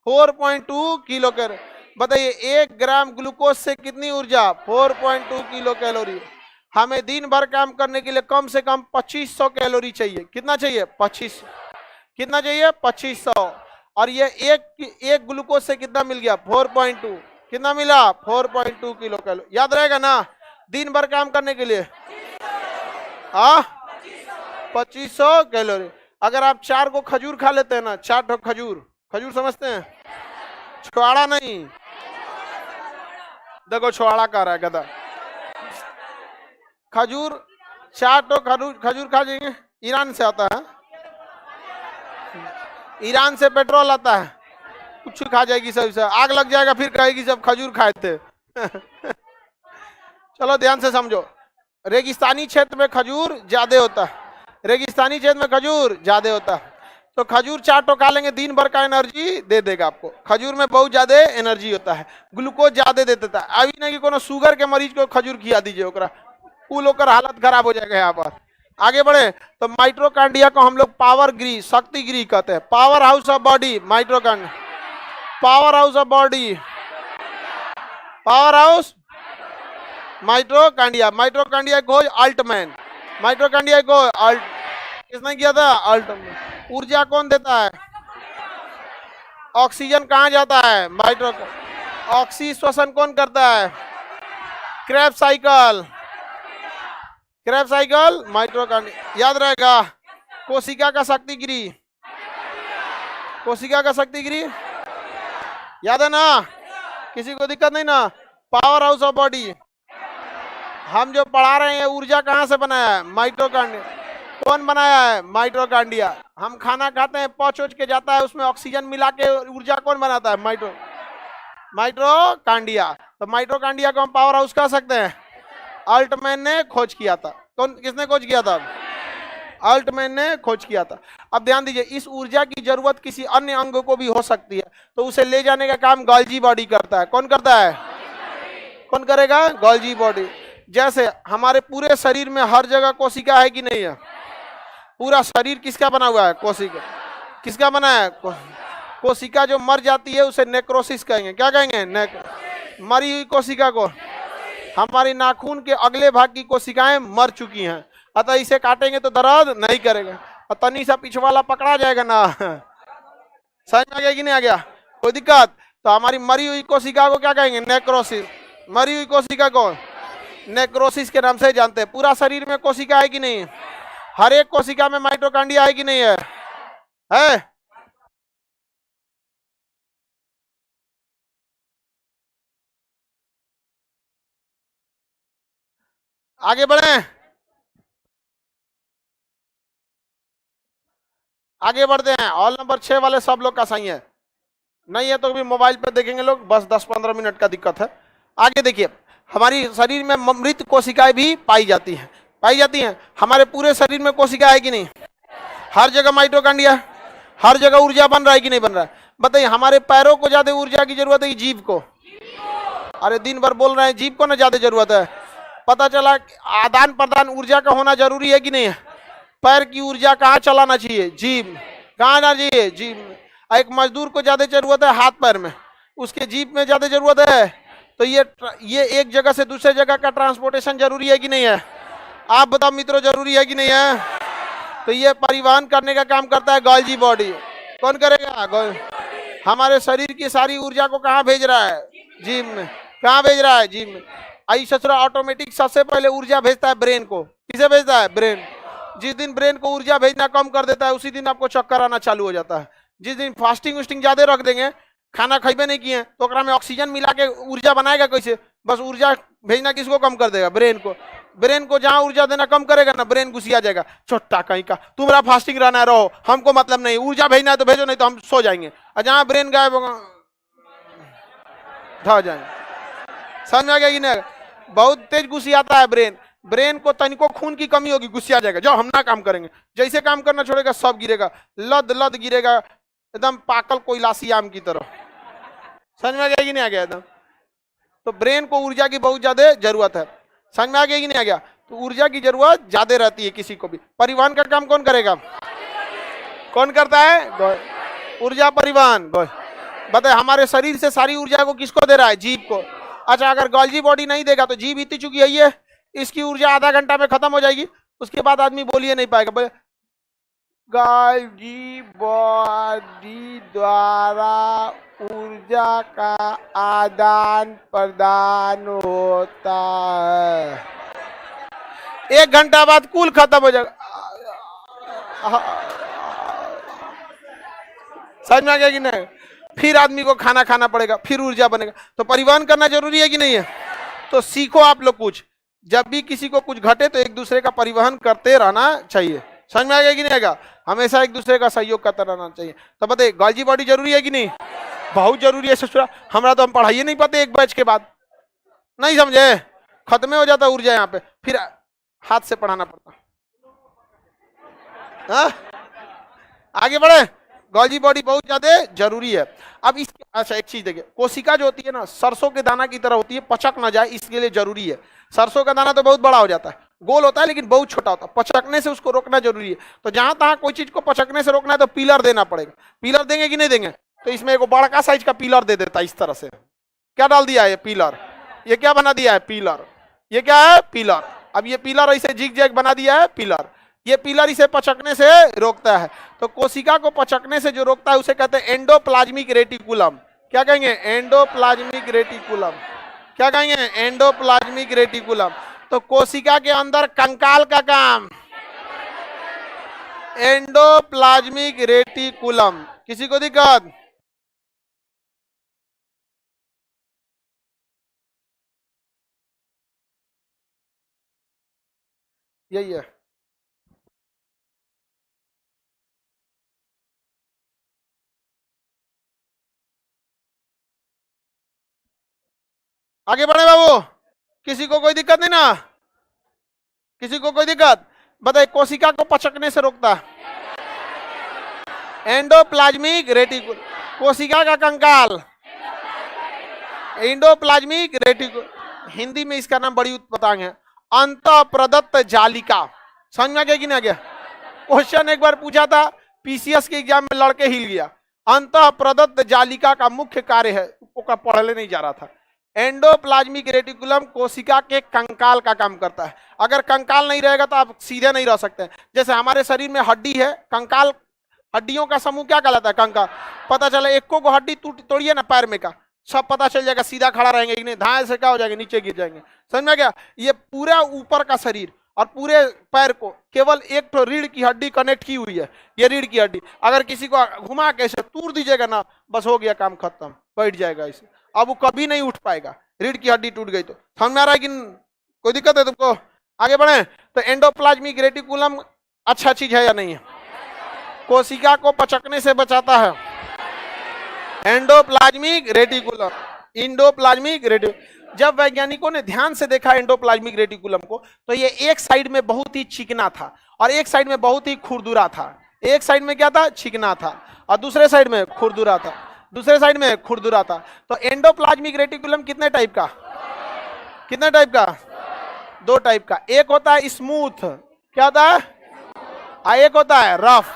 4.2 kilo calorie. बताइए, 1 ग्राम ग्लूकोज से कितनी ऊर्जा? 4.2 किलो कैलोरी। हमें दिन भर काम करने के लिए कम से कम 2500 कैलोरी चाहिए। कितना चाहिए? 2500। कितना चाहिए? 2500। और ये एक ग्लूकोज से कितना मिल गया? 4.2। कितना मिला? 4.2 किलो कैलोरी। याद रहेगा ना दिन भर काम करने के लिए? हाँ, 2500 कैलोरी। अगर आप 4 को खजूर खा लेते हैं ना, 4 ठो खजूर, खजूर समझते हैं? छुआड़ा नहीं, देखो छुआड़ा कह रहा है गधा। खजूर 4 ठो खजूर खा जाएंगे। ईरान से आता है, ईरान से पेट्रोल आता है, कुछ खा जाएगी सब, आग लग जाएगा, फिर कहेगी सब खजूर खाए थे। चलो ध्यान से समझो, रेगिस्तानी क्षेत्र में खजूर ज्यादा होता है। रेगिस्तानी क्षेत्र में खजूर ज्यादा होता है। तो खजूर 4 टोका लेंगे, दिन भर का एनर्जी दे देगा आपको। खजूर में बहुत ज्यादा एनर्जी होता है, ग्लूकोज ज्यादा दे देता है। अभी नहीं कि कोनो शुगर के मरीज को खजूर खिला दीजिए, ओकरा कुल होकर हालत खराब हो जाएगा। यहाँ पर आगे बढ़े तो माइटोकांड्रिया को हम लोग पावर ग्री, शक्ति ग्री कहते हैं। Power house of body mitochondria, power house of body, power house mitochondria. Mitochondria खोज अल्टमैन, माइटोकांड्रिया को अल्ट किसने किया था? अल्टमैन। ऊर्जा कौन देता है? ऑक्सीजन कहाँ जाता है? माइट्रो। ऑक्सी श्वसन कौन करता है? Krebs cycle, Krebs cycle mitochondria. याद रहेगा। कोशिका का शक्ति गिरी, कोशिका का शक्ति गिरी याद है ना? किसी को दिक्कत नहीं ना? पावर हाउस ऑफ बॉडी हम जो पढ़ा रहे हैं, ऊर्जा कहाँ से बनाया है? माइटोकांड्रिया। कौन बनाया है? माइटोकांड्रिया। हम खाना खाते हैं, पच उच के जाता है, उसमें ऑक्सीजन मिला के ऊर्जा कौन बनाता है? माइटोकांड्रिया। तो माइटोकांड्रिया को हम पावर हाउस कह सकते हैं। अल्टमैन ने खोज किया था। कौन, किसने खोज किया था? अल्टमैन ने खोज किया था। अब ध्यान दीजिए, इस ऊर्जा की जरूरत किसी अन्य अंग को भी हो सकती है, तो उसे ले जाने का काम गोल्जी बॉडी करता है। कौन करता है? कौन करेगा? Golgi body. जैसे हमारे पूरे शरीर में हर जगह कोशिका है कि नहीं है? पूरा शरीर किसका बना हुआ है? कोशिका। किसका बना है? कोशिका जो मर जाती है उसे नेक्रोसिस कहेंगे। क्या कहेंगे? मरी हुई कोशिका को। हमारी नाखून के अगले भाग की कोशिकाएं मर चुकी हैं, अतः इसे काटेंगे तो दर्द नहीं करेगा, और तनी सा पीछे वाला पकड़ा जाएगा ना। समझ में आ गया कि नहीं आ गया? कोई दिक्कत? तो हमारी मरी हुई कोशिका को क्या कहेंगे? नेक्रोसिस। मरी हुई कोशिका को नेक्रोसिस के नाम से जानते हैं। पूरा शरीर में कोशिका है कि नहीं? हर एक कोशिका में माइटोकांड्रिया है कि नहीं है? है? आगे बढ़े, आगे बढ़ते हैं। ऑल नंबर 6 वाले सब लोग का सही है, नहीं है तो भी मोबाइल पे देखेंगे लोग, बस 10-15 मिनट का दिक्कत है। आगे देखिए, हमारी शरीर में मृत कोशिकाएं भी पाई जाती हैं। पाई जाती हैं। हमारे पूरे शरीर में कोशिका है कि नहीं? हर जगह माइटोकांड्रिया, हर जगह ऊर्जा बन रहा है कि नहीं बन रहा है? बताइए, हमारे पैरों को ज्यादा ऊर्जा की जरूरत है कि जीभ को? अरे दिन भर बोल रहे हैं, जीभ को ना ज्यादा जरूरत है। पता चला आदान प्रदान ऊर्जा का होना जरूरी है कि नहीं है? पैर की ऊर्जा कहाँ चलाना चाहिए? जीभ। कहाँ आना चाहिए? जीभ। एक मजदूर को ज्यादा जरूरत है हाथ पैर में, उसके जीभ में ज्यादा जरूरत है। तो ये एक जगह से दूसरे जगह का ट्रांसपोर्टेशन जरूरी है कि नहीं है? आप बताओ मित्रों, जरूरी है कि नहीं है? तो ये परिवहन करने का काम करता है गोल्जी बॉडी। कौन करेगा? हमारे शरीर की सारी ऊर्जा को कहाँ भेज रहा है? जीभ में। कहाँ भेज रहा है? जीभ में। आई ससुरा ऑटोमेटिक सबसे पहले ऊर्जा भेजता है ब्रेन को। किसे भेजता है? ब्रेन। जिस दिन ब्रेन को ऊर्जा भेजना कम कर देता है, उसी दिन आपको चक्कर आना चालू हो जाता है। जिस दिन फास्टिंग उस्टिंग ज्यादा रख देंगे, खाना खाइबे नहीं किए, तो ओकरा में ऑक्सीजन मिला के ऊर्जा बनाएगा कैसे? बस ऊर्जा भेजना किसको कम कर देगा? ब्रेन को। ब्रेन को जहां ऊर्जा देना कम करेगा ना, ब्रेन घुसिया जाएगा। छोटा कहीं का, तुम्हारा फास्टिंग रहना है, रहो, हमको मतलब नहीं, ऊर्जा भेजना है तो भेजो, नहीं तो हम सो जाएंगे। और जहां ब्रेन गायब होगा ढह जाएंगे। समझ में आ गया कि नहीं? बहुत तेज घुसियाता है ब्रेन। ब्रेन को तनिको खून की कमी होगी, गुस्सा जाएगा, जो हम ना काम करेंगे। जैसे काम करना छोड़ेगा, सब गिरेगा, लद लद गिरेगा, एकदम पाकल कोयलासी आम की तरह। समझ में आ गया कि नहीं आ गया? एकदम। तो ब्रेन को ऊर्जा की बहुत ज्यादा जरूरत है। समझ में आ गया कि नहीं आ गया? तो ऊर्जा की जरूरत ज्यादा रहती है किसी को भी। परिवहन का काम कौन करेगा? कौन करता है? ऊर्जा परिवहन। बताए, हमारे शरीर से सारी ऊर्जा को किसको दे रहा है? जीभ को। अच्छा, अगर गोल्जी बॉडी नहीं देगा तो जीभ इतनी चुकी है, ये इसकी ऊर्जा आधा घंटा में खत्म हो जाएगी, उसके बाद आदमी बोलिए नहीं पाएगा। गोल्जी बॉडी द्वारा ऊर्जा का आदान प्रदान होता है, 1 घंटा बाद कुल खत्म हो जाएगा। समझ में आ गया कि नहीं? फिर आदमी को खाना खाना पड़ेगा, फिर ऊर्जा बनेगा। तो परिवहन करना जरूरी है कि नहीं है? तो सीखो आप लोग कुछ, जब भी किसी को कुछ घटे तो एक दूसरे का परिवहन करते रहना चाहिए। समझ में आ गया कि नहीं आएगा? हमेशा एक दूसरे का सहयोग करता रहना चाहिए। तो बताइए, गोल्जी बॉडी जरूरी है कि नहीं? बहुत जरूरी है ससुरा। हमारा तो हम पढ़ाइए नहीं पाते, एक बैच के बाद नहीं समझे, खत्म हो जाता ऊर्जा यहाँ पे, फिर हाथ से पढ़ाना पड़ता। आगे बढ़े। गोल्जी बॉडी बहुत ज्यादा जरूरी है। अब इस अच्छा एक चीज देखिए, कोशिका जो होती है ना सरसों के दाना की तरह होती है, पचक ना जाए इसके लिए जरूरी है। सरसों का दाना तो बहुत बड़ा हो जाता है, गोल होता है लेकिन बहुत छोटा होता है, पचकने से उसको रोकना जरूरी है। तो जहां तहां कोई चीज को पचकने से रोकना है तो पिलर देना पड़ेगा। पिलर देंगे कि नहीं देंगे? तो इसमें एक बड़का साइज का पिलर दे देता है इस तरह से। क्या डाल दिया है? पिलर। ये क्या बना दिया है? पिलर। ये क्या है? पिलर। अब ये पिलर ऐसे जिग जैग बना दिया है पिलर। ये पिलर इसे पचकने से रोकता है। तो कोशिका को पचकने से जो रोकता है उसे कहते हैं एंडोप्लाज्मिक रेटिकुलम। क्या कहेंगे? Endoplasmic reticulum. क्या कहेंगे? Endoplasmic reticulum. तो कोशिका के अंदर कंकाल का काम एंडोप्लाज्मिक रेटिकुलम। किसी को दिक्कत? यही है। आगे बढ़े बाबू। किसी को कोई दिक्कत नहीं ना? किसी को कोई दिक्कत? बताइए, कोशिका को पचकने से रोकता है एंडोप्लाज्मिक रेटिकुलम। कोशिका का कंकाल एंडोप्लाज्मिक रेटिकुलम। हिंदी में इसका नाम बड़ी उत्पत्तांग है, अंतः प्रदत्त जालिका। समझ में आ गया कि नहीं आ गया? क्वेश्चन एक बार पूछा था पीसीएस के एग्जाम में, लड़के हिल गया। अंतः प्रदत्त जालिका का मुख्य कार्य है, उसको पढ़ने नहीं जा रहा था। एंडोप्लाज्मिक रेटिकुलम कोशिका के कंकाल का काम करता है। अगर कंकाल नहीं रहेगा तो आप सीधे नहीं रह सकते। जैसे हमारे शरीर में हड्डी है, कंकाल हड्डियों का समूह क्या कहलाता है? कंकाल। पता चला एको को हड्डी तोड़िए ना पैर में का, सब पता चल जाएगा, सीधा खड़ा रहेंगे कि नहीं, धाए से क्या हो जाएंगे, नीचे गिर जाएंगे। समझ में गया? ये पूरा ऊपर का शरीर और पूरे पैर को केवल एक तो रीढ़ की हड्डी कनेक्ट की हुई है। ये रीढ़ की हड्डी अगर किसी को घुमा के ऐसे तूर दीजिएगा ना, बस हो गया काम खत्म, बैठ जाएगा इसे, अब वो कभी नहीं उठ पाएगा। रीढ़ की हड्डी टूट गई तो। समझ में आ रहा है कि कोई दिक्कत है तुमको? आगे बढ़े। तो एंडोप्लाज्मिक रेटिकुलम अच्छा चीज है या नहीं है? कोशिका को पचकने से बचाता है एंडोप्लाज्मिक रेटिकुलम। Endoplasmic reticulum. जब वैज्ञानिकों ने ध्यान से देखा एंडोप्लाज्मिक रेटिकुलम को, तो ये एक साइड में बहुत ही चिकना था और एक साइड में बहुत ही खुरदुरा था। एक साइड में क्या था? चिकना था, और दूसरे साइड में खुरदुरा था। दूसरे साइड में खुरदुरा था। तो एंडोप्लाज्मिक रेटिकुलम कितने टाइप का? कितने टाइप का? दो टाइप का। एक होता है स्मूथ, क्या होता है? एक होता है रफ,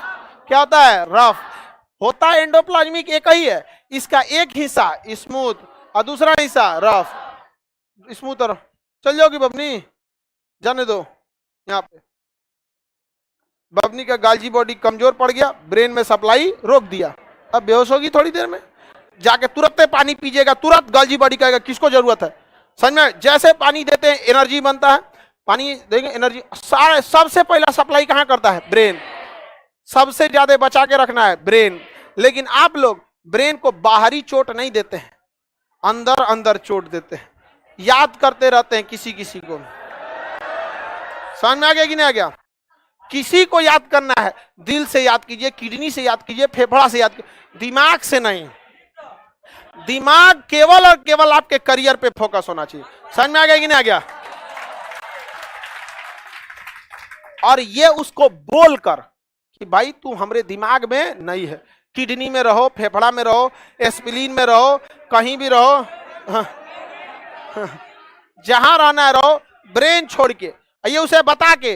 क्या होता है? रफ। होता है एंडोप्लाज्मिक एक ही है, इसका एक हिस्सा स्मूथ और दूसरा हिस्सा रफ। स्मूथ और चल जाओगी बबनी, जाने दो। यहाँ पे बबनी का गाल्जी बॉडी कमजोर पड़ गया, ब्रेन में सप्लाई रोक दिया, अब बेहोश होगी थोड़ी देर में। जाके तुरंत पानी पीजिएगा, तुरंत गाल्जी बॉडी कहेगा किसको जरूरत है। समझ में? जैसे पानी देते हैं एनर्जी बनता है, पानी देंगे एनर्जी। सारे सबसे पहला सप्लाई कहाँ करता है? ब्रेन। सबसे ज्यादा बचा के रखना है ब्रेन। लेकिन आप लोग ब्रेन को बाहरी चोट नहीं देते हैं, अंदर अंदर चोट देते हैं, याद करते रहते हैं किसी किसी को। समझ में आ गया कि नहीं आ गया? किसी को याद करना है, दिल से याद कीजिए, किडनी से याद कीजिए, फेफड़ा से याद कीजिए, दिमाग से नहीं। दिमाग केवल और केवल आपके करियर पे फोकस होना चाहिए। समझ में आ गया कि नहीं आ गया? और ये उसको बोलकर कि भाई तू हमारे दिमाग में नहीं है, किडनी में रहो, फेफड़ा में रहो, एस्पिलिन में रहो, कहीं भी रहो, जहां रहना है रहो, ब्रेन छोड़ के। ये उसे बता के,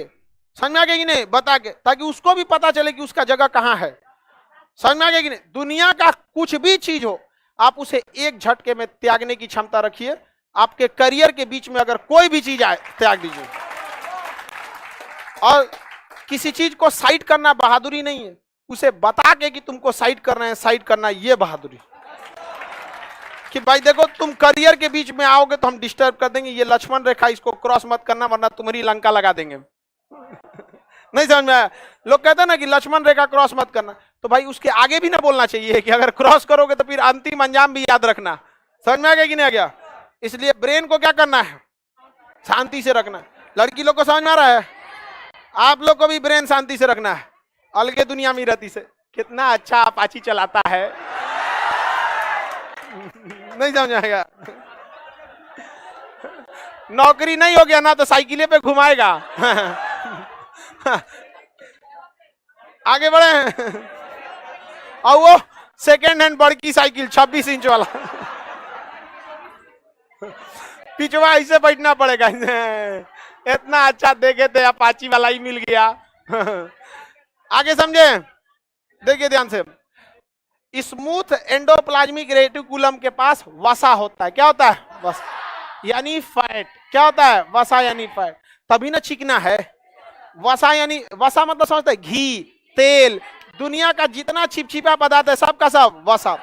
समझ में आ गया कि नहीं? बता के, ताकि उसको भी पता चले कि उसका जगह कहां है। समझ में आ गया कि नहीं? दुनिया का कुछ भी चीज हो, आप उसे एक झटके में त्यागने की क्षमता रखिए। आपके करियर के बीच में अगर कोई भी चीज आए, त्याग दीजिए। और किसी चीज को साइड करना बहादुरी नहीं है, उसे बता के कि तुमको साइड करना है, साइड करना है, ये बहादुरी। कि भाई देखो तुम करियर के बीच में आओगे तो हम डिस्टर्ब कर देंगे, ये लक्ष्मण रेखा, इसको क्रॉस मत करना वरना तुम्हारी लंका लगा देंगे। नहीं समझ में आया? लोग कहते हैं ना कि लक्ष्मण रेखा क्रॉस मत करना, तो भाई उसके आगे भी ना बोलना चाहिए कि अगर क्रॉस करोगे तो फिर अंतिम अंजाम भी याद रखना। समझ में आ गया कि नहीं आ गया? इसलिए ब्रेन को क्या करना है? शांति से रखना। लड़की लोग को समझ में आ रहा है? आप लोग को भी ब्रेन शांति से रखना है। अलगे दुनिया में रहती से कितना अच्छा अपाची चलाता है, नहीं समझ आएगा? नौकरी नहीं हो गया ना तो साइकिले पे घुमाएगा। आगे बढ़े। और वो सेकेंड हैंड बड़की साइकिल 26 इंच वाला पिछवा ऐसे बैठना पड़ेगा। इतना अच्छा देखे थे, अपाची वाला ही मिल गया। आगे समझे, देखिए ध्यान से। स्मूथ एंडोप्लाज्मिक रेटिकुलम के पास वसा होता है। क्या होता है? वसा यानी फैट। क्या होता है? वसा यानी फैट। तभी ना चिकना है। वसा यानी, वसा मतलब समझते हैं घी, तेल, दुनिया का जितना चिपचिपा पदार्थ है सबका सब वसा।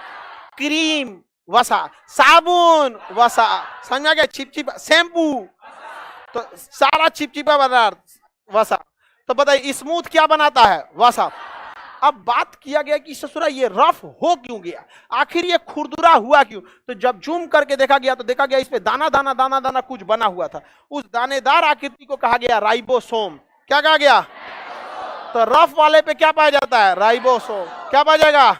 क्रीम वसा, साबुन वसा, समझ में आ गया? चिपचिपा शैम्पू, तो सारा चिपचिपा पदार्थ वसा। तो बताइए स्मूथ क्या बनाता है? वसा। अब बात किया गया कि ससुरा ये रफ हो क्यों गया, आखिर ये खुरदुरा हुआ क्यों? तो जब जूम करके देखा गया तो देखा गया इस पे दाना दाना दाना दाना कुछ बना हुआ था। उस दानेदार आकृति को कहा गया राइबोसोम। क्या कहा गया? तो रफ वाले पे क्या पाया जाता है? राइबोसोम। क्या पाया जाएगा?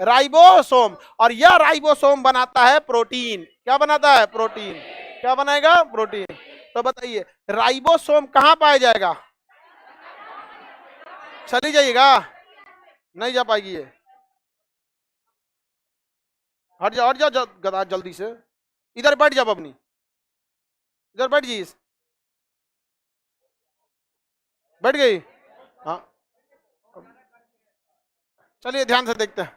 राइबोसोम। और यह राइबोसोम बनाता है प्रोटीन। क्या बनाता है? प्रोटीन। क्या बनाएगा? प्रोटीन। तो बताइए राइबोसोम कहां पाया जाएगा? चली जाइएगा, नहीं जा पाएगी ये। हट जाओ, हट जाओ गधा, जल्दी से इधर बैठ जाओ, अपनी इधर बैठ जी। बैठ गई? हाँ, चलिए ध्यान से देखते हैं।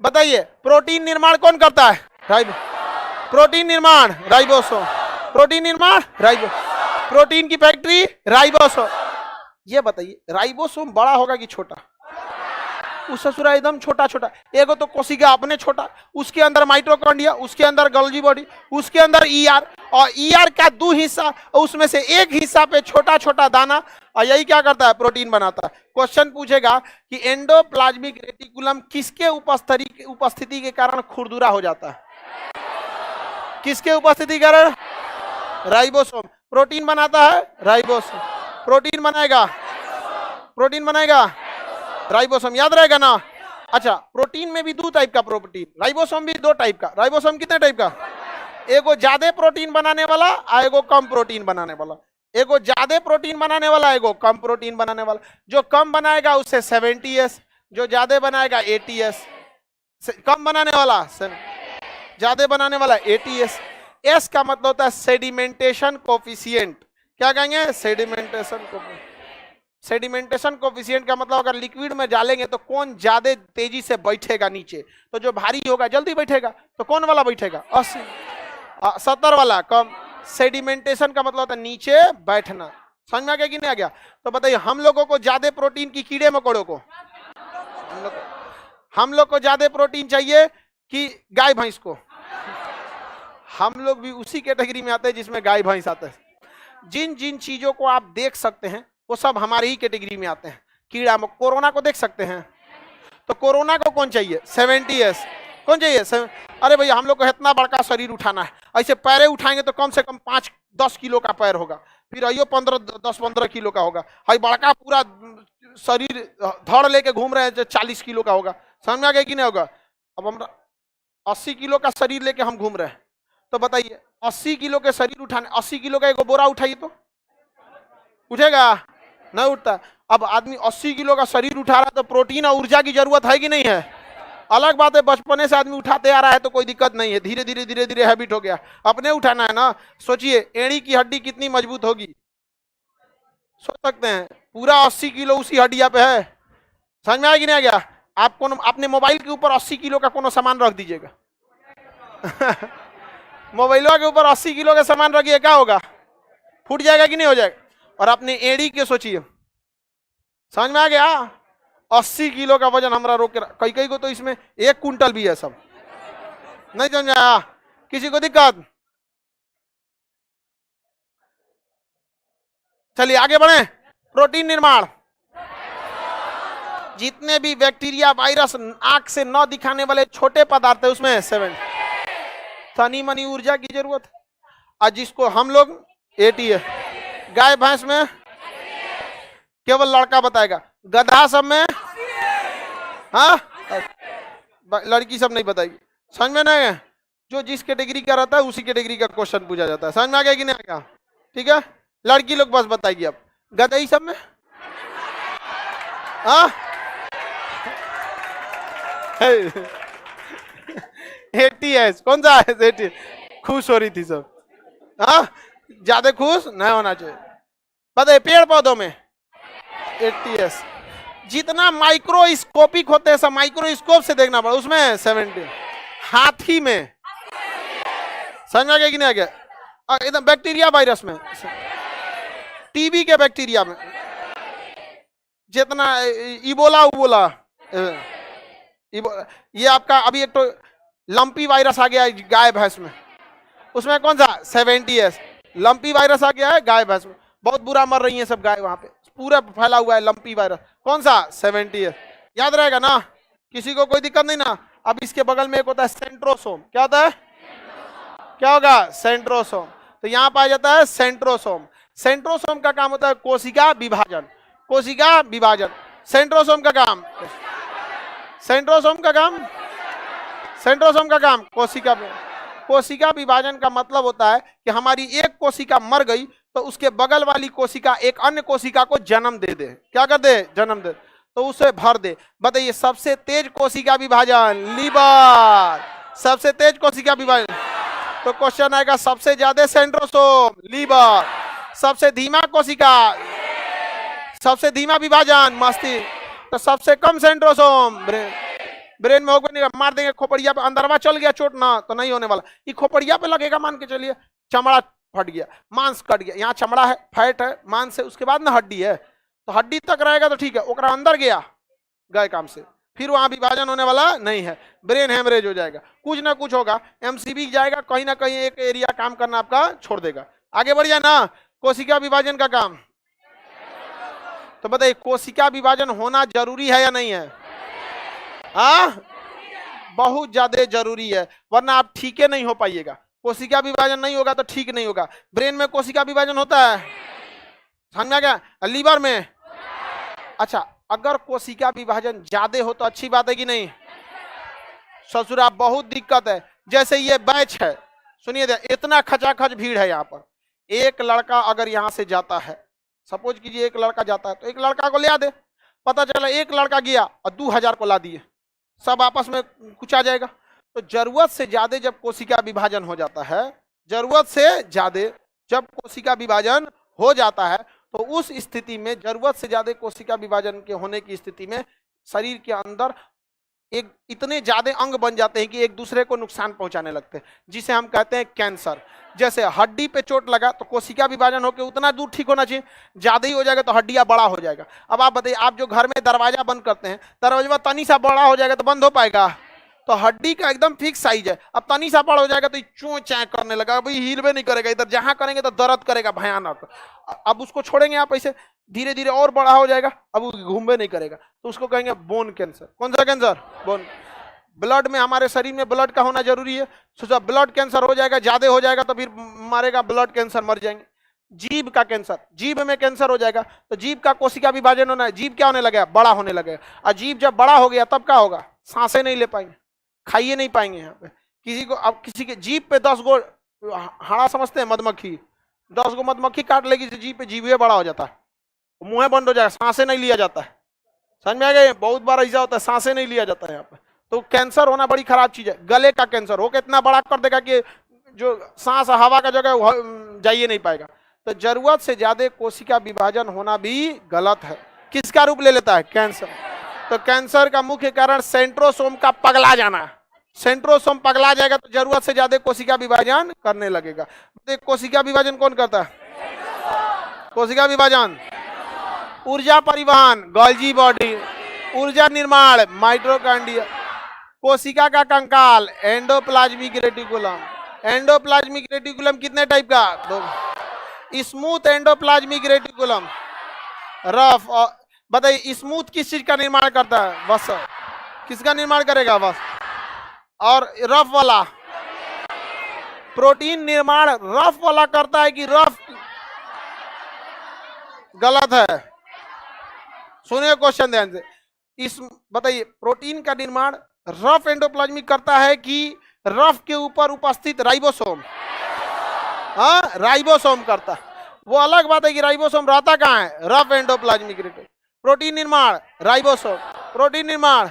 बताइए प्रोटीन निर्माण कौन करता है? राइबो। प्रोटीन निर्माण राइबोसोम। प्रोटीन निर्माण राइबो। प्रोटीन की फैक्ट्री राइबोसोम। ये बताइए राइबोसोम बड़ा होगा कि छोटा? उस ससुरा एकदम छोटा छोटा। एगो तो कोशिका अपने छोटा, उसके अंदर माइटोकॉन्ड्रिया, उसके अंदर गोल्गी बॉडी, उसके अंदर ईआर, और ईआर का 2 हिस्सा, उसमें से एक हिस्सा पे छोटा छोटा दाना, और यही क्या करता है? प्रोटीन बनाता है। क्वेश्चन पूछेगा कि एंडोप्लाज्मिक रेटिकुलम किसके उपस्थिति के कारण खुरदुरा हो जाता है? किसके उपस्थिति के कारण? राइबोसोम। प्रोटीन बनाता है राइबोसोम। प्रोटीन बनाएगा, प्रोटीन बनाएगा राइबोसोम। याद रहेगा ना? अच्छा, प्रोटीन में भी 2 टाइप का प्रोटीन, राइबोसोम भी 2 टाइप का। राइबोसोम कितने टाइप का? एगो ज्यादा प्रोटीन बनाने वाला और एगो कम प्रोटीन बनाने वाला। एगो ज्यादा प्रोटीन बनाने वाला, एगो कम प्रोटीन बनाने वाला। जो कम बनाएगा उससे 70s, जो ज्यादा बनाएगा 80s। कम बनाने वाला, ज्यादा बनाने वाला 80s। एस का मतलब होता है सेडिमेंटेशन कोफिशिएंट। क्या कहेंगे? Sedimentation coefficient. सेडिमेंटेशन कोफिशिएंट का मतलब अगर लिक्विड में डालेंगे तो कौन ज्यादा तेजी से बैठेगा नीचे, तो जो भारी होगा जल्दी बैठेगा, तो कौन वाला बैठेगा? 80। 70 वाला कम। सेडिमेंटेशन का मतलब होता है नीचे बैठना। समझ में आ गया कि नहीं आ गया? तो बताइए हम लोगों को ज्यादा प्रोटीन की कीड़े मकोड़ों को, हम लोग को ज्यादा प्रोटीन चाहिए कि गाय भैंस को? हम लोग भी उसी कैटेगरी में आते हैं जिसमें गाय भैंस आते हैं। जिन जिन चीजों को आप देख सकते हैं वो सब हमारी ही कैटेगरी में आते हैं। कीड़ा में कोरोना को देख सकते हैं, तो कोरोना को कौन चाहिए? 70s। कौन चाहिए? अरे भैया हम लोग को इतना बड़का शरीर उठाना है, ऐसे पैरे उठाएंगे तो कम से कम 5-10 किलो का पैर होगा, फिर अयो 10-15 किलो का होगा। हाई बड़का पूरा शरीर धड़ लेके घूम रहे हैं जो 40 किलो का होगा। समझ में आ गया कि नहीं होगा? अब हम 80 किलो का शरीर लेके हम घूम रहे हैं, तो बताइए 80 किलो के शरीर उठाने, 80 किलो का एक बोरा उठाइए तो उठेगा? नहीं उठता। अब आदमी 80 किलो का शरीर उठा रहा है तो प्रोटीन और ऊर्जा की जरूरत है कि नहीं है? अलग बात है बचपने से आदमी उठाते आ रहा है तो कोई दिक्कत नहीं है, धीरे धीरे धीरे धीरे हैबिट हो गया। अपने उठाना है ना। सोचिए एड़ी की हड्डी कितनी मजबूत होगी, सोच सकते हैं? पूरा 80 किलो उसी हड्डिया पे है। समझ में आया कि नहीं आ गया? आप कौन अपने मोबाइल के ऊपर 80 किलो का कोनो सामान रख दीजिएगा मोबाइलों के ऊपर 80 किलो का सामान रखिए, क्या होगा? फूट जाएगा कि नहीं हो जाएगा? और अपने एड़ी के सोचिए। समझ में आ गया? 80 किलो का वजन हमारा रोक के, कई कई को तो इसमें 1 कुंटल भी है। सब नहीं समझ आया? किसी को दिक्कत? चलिए आगे बढ़े। प्रोटीन निर्माण, जितने भी बैक्टीरिया, वायरस, आंख से न दिखाने वाले छोटे पदार्थ है उसमें 7 तनी मनी ऊर्जा की जरूरत है, और जिसको हम लोग 80 है। गाय भैंस में केवल लड़का बताएगा, गधा सब में, हाँ लड़की सब नहीं बताएगी। समझ में नहीं है? जो जिस कैटेगरी का रहता है उसी कैटेगरी का क्वेश्चन पूछा जाता है। समझ में आ गया कि नहीं आ गया? ठीक है, लड़की लोग बस बताएगी। अब गधई सब में, हाँ ATS कौन सा है? ATS खुश हो रही थी सब, हाँ ज्यादा खुश नहीं होना चाहिए। पता है पेड़ पौधों में 80s, जितना माइक्रोस्कोपिक होते हैं सब माइक्रोस्कोप से देखना पड़ा, उसमें 70। हाथी में समझ में आ गया कि नहीं आ गया? एकदम बैक्टीरिया वायरस में, टीबी के बैक्टीरिया में, जितना इबोला उबोला, ये आपका अभी एक तो लंपी वायरस आ गया है गाय भैंस में, उसमें कौन सा 70s लंपी वायरस आ गया है गाय भैंस में, बहुत बुरा मर रही है सब गाय, वहां पे पूरा फैला हुआ है लंपी वायरस, कौन सा 70s। याद रहेगा ना, किसी को कोई दिक्कत नहीं ना। अब इसके बगल में एक होता है सेंट्रोसोम, क्या होता है? क्या होगा? सेंट्रोसोम। तो यहाँ पाया जाता है सेंट्रोसोम। सेंट्रोसोम का काम होता है कोशिका विभाजन, कोशिका विभाजन। सेंट्रोसोम का काम, सेंट्रोसोम का काम, सेंट्रोसोम का काम कोशिका। कोशिका विभाजन का मतलब होता है कि हमारी एक कोशिका मर गई तो उसके बगल वाली कोशिका एक अन्य कोशिका को जन्म दे दे। क्या कर दे? जन्म दे, तो उसे भर दे। बताइए सबसे तेज कोशिका विभाजन लीवर, सबसे तेज कोशिका विभाजन। तो क्वेश्चन आएगा सबसे ज्यादा सेंट्रोसोम लीवर, सबसे धीमा कोशिका, सबसे धीमा विभाजन मस्तिष्क, तो सबसे कम सेंट्रोसोम ब्रेन। ब्रेन में होगा नहीं, मार देंगे खोपड़िया पे, अंदरवा चल गया चोट ना तो नहीं होने वाला, ये खोपड़िया पे लगेगा मान के चलिए, चमड़ा फट गया, मांस कट गया, यहाँ चमड़ा है, फैट है, मांस है, उसके बाद ना हड्डी है, तो हड्डी तक रहेगा तो ठीक है, ओकरा अंदर गया गए काम से, फिर वहां विभाजन होने वाला नहीं है, ब्रेन हेमरेज हो जाएगा, कुछ ना कुछ होगा, एमसीबी जाएगा, कहीं ना कहीं एक एरिया काम करना आपका छोड़ देगा। आगे बढ़ जाए ना, कोशिका विभाजन का काम। तो बताइए कोशिका विभाजन होना जरूरी है या नहीं है? बहुत ज्यादा जरूरी है, वरना आप ठीक नहीं हो पाइएगा। कोशिका विभाजन नहीं होगा तो ठीक नहीं होगा। ब्रेन में कोशिका विभाजन होता है, समझ में आ गया? लीवर में, अच्छा अगर कोशिका विभाजन ज्यादा हो तो अच्छी बात है कि नहीं? ससुरा बहुत दिक्कत है। जैसे ये बैच है, सुनिए इतना खचाखच भीड़ है यहाँ पर, एक लड़का अगर यहाँ से जाता है, सपोज कीजिए एक लड़का जाता है, तो एक लड़का को ले आ दे, पता चला एक लड़का गया और 2000 को ला दिए, सब आपस में कुछ आ जाएगा। तो जरूरत से ज्यादा जब कोशिका विभाजन हो जाता है, जरूरत से ज्यादा जब कोशिका विभाजन हो जाता है, तो उस स्थिति में जरूरत से ज्यादा कोशिका विभाजन के होने की स्थिति में शरीर के अंदर एक इतने ज्यादा अंग बन जाते हैं कि एक दूसरे को नुकसान पहुंचाने लगते हैं, जिसे हम कहते हैं कैंसर। जैसे हड्डी पे चोट लगा तो कोशिका विभाजन होकर उतना दूर ठीक होना चाहिए, ज्यादा ही हो जाएगा तो हड्डियां बड़ा हो जाएगा। अब आप बताइए, आप जो घर में दरवाजा बंद करते हैं, दरवाजा तनी सा बड़ा हो जाएगा तो बंद हो पाएगा? तो हड्डी का एकदम फिक्स साइज है, अब तनी सा बड़ा हो जाएगा तो चों चाय करने लगा, भाई हिलवे नहीं करेगा, इधर जहां करेंगे तो दर्द करेगा भयानक। अब उसको छोड़ेंगे आप ऐसे, धीरे धीरे और बड़ा हो जाएगा, अब वो घूमवे नहीं करेगा, तो उसको कहेंगे बोन कैंसर। कौन सा कैंसर? बोन। ब्लड में, हमारे शरीर में ब्लड का होना जरूरी है। सोचा ब्लड कैंसर हो जाएगा, ज्यादा हो जाएगा तो फिर मारेगा, ब्लड कैंसर, मर जाएंगे। जीभ का कैंसर, जीभ में कैंसर हो जाएगा तो जीभ का कोशिका विभाजन होना है, जीभ क्या होने लगेगा? बड़ा होने लगेगा। और जीभ जब बड़ा हो गया तब क्या होगा? सांसें नहीं ले पाएंगे, खाइए नहीं पाएंगे। यहाँ पे किसी को, अब किसी के जीभ पे 10 गो हाड़ा समझते हैं, मधुमक्खी, 10 गो मधुमक्खी काट लेगी तो जीभ पे जीभ बड़ा हो जाता है, मुंह बंद हो जाएगा, सांसें नहीं लिया जाता है। समझ में आ गया? बहुत बार ऐसा होता है, सांसें नहीं लिया जाता है यहाँ पे। तो कैंसर होना बड़ी खराब चीज है। गले का कैंसर हो के इतना बड़ा कर देगा कि जो सांस हवा का जगह जाइए नहीं पाएगा। तो जरूरत से ज्यादा कोशिका विभाजन होना भी गलत है। किसका रूप ले लेता है? कैंसर। तो कैंसर का मुख्य कारण सेंट्रोसोम का पगला जाना। सेंट्रोसोम पगला जाएगा तो जरूरत से ज्यादा कोशिका विभाजन करने लगेगा। कोशिका विभाजन कौन करता है? कोशिका विभाजन, ऊर्जा परिवहन गोल्जी बॉडी, ऊर्जा निर्माण माइटोकॉन्ड्रिया, कोशिका का कंकाल एंडोप्लाज्मिक रेटिकुलम। एंडोप्लाज्मिक रेटिकुलम कितने टाइप का? 2। Smooth endoplasmic reticulum, rough. बताइए स्मूथ किस चीज का निर्माण करता है? बस। किसका निर्माण करेगा? बस। और रफ वाला प्रोटीन निर्माण रफ वाला करता है कि रफ? गलत है। सुनिए क्वेश्चन ध्यान से। इस बताइए प्रोटीन का निर्माण रफ एंडोप्लाज्मिक करता है कि रफ के ऊपर उपस्थित राइबोसोम? हाँ, राइबोसोम करता है। वो अलग बात है कि राइबोसोम रहता कहाँ है? Rough endoplasmic reticulum. प्रोटीन निर्माण राइबोसोम, प्रोटीन निर्माण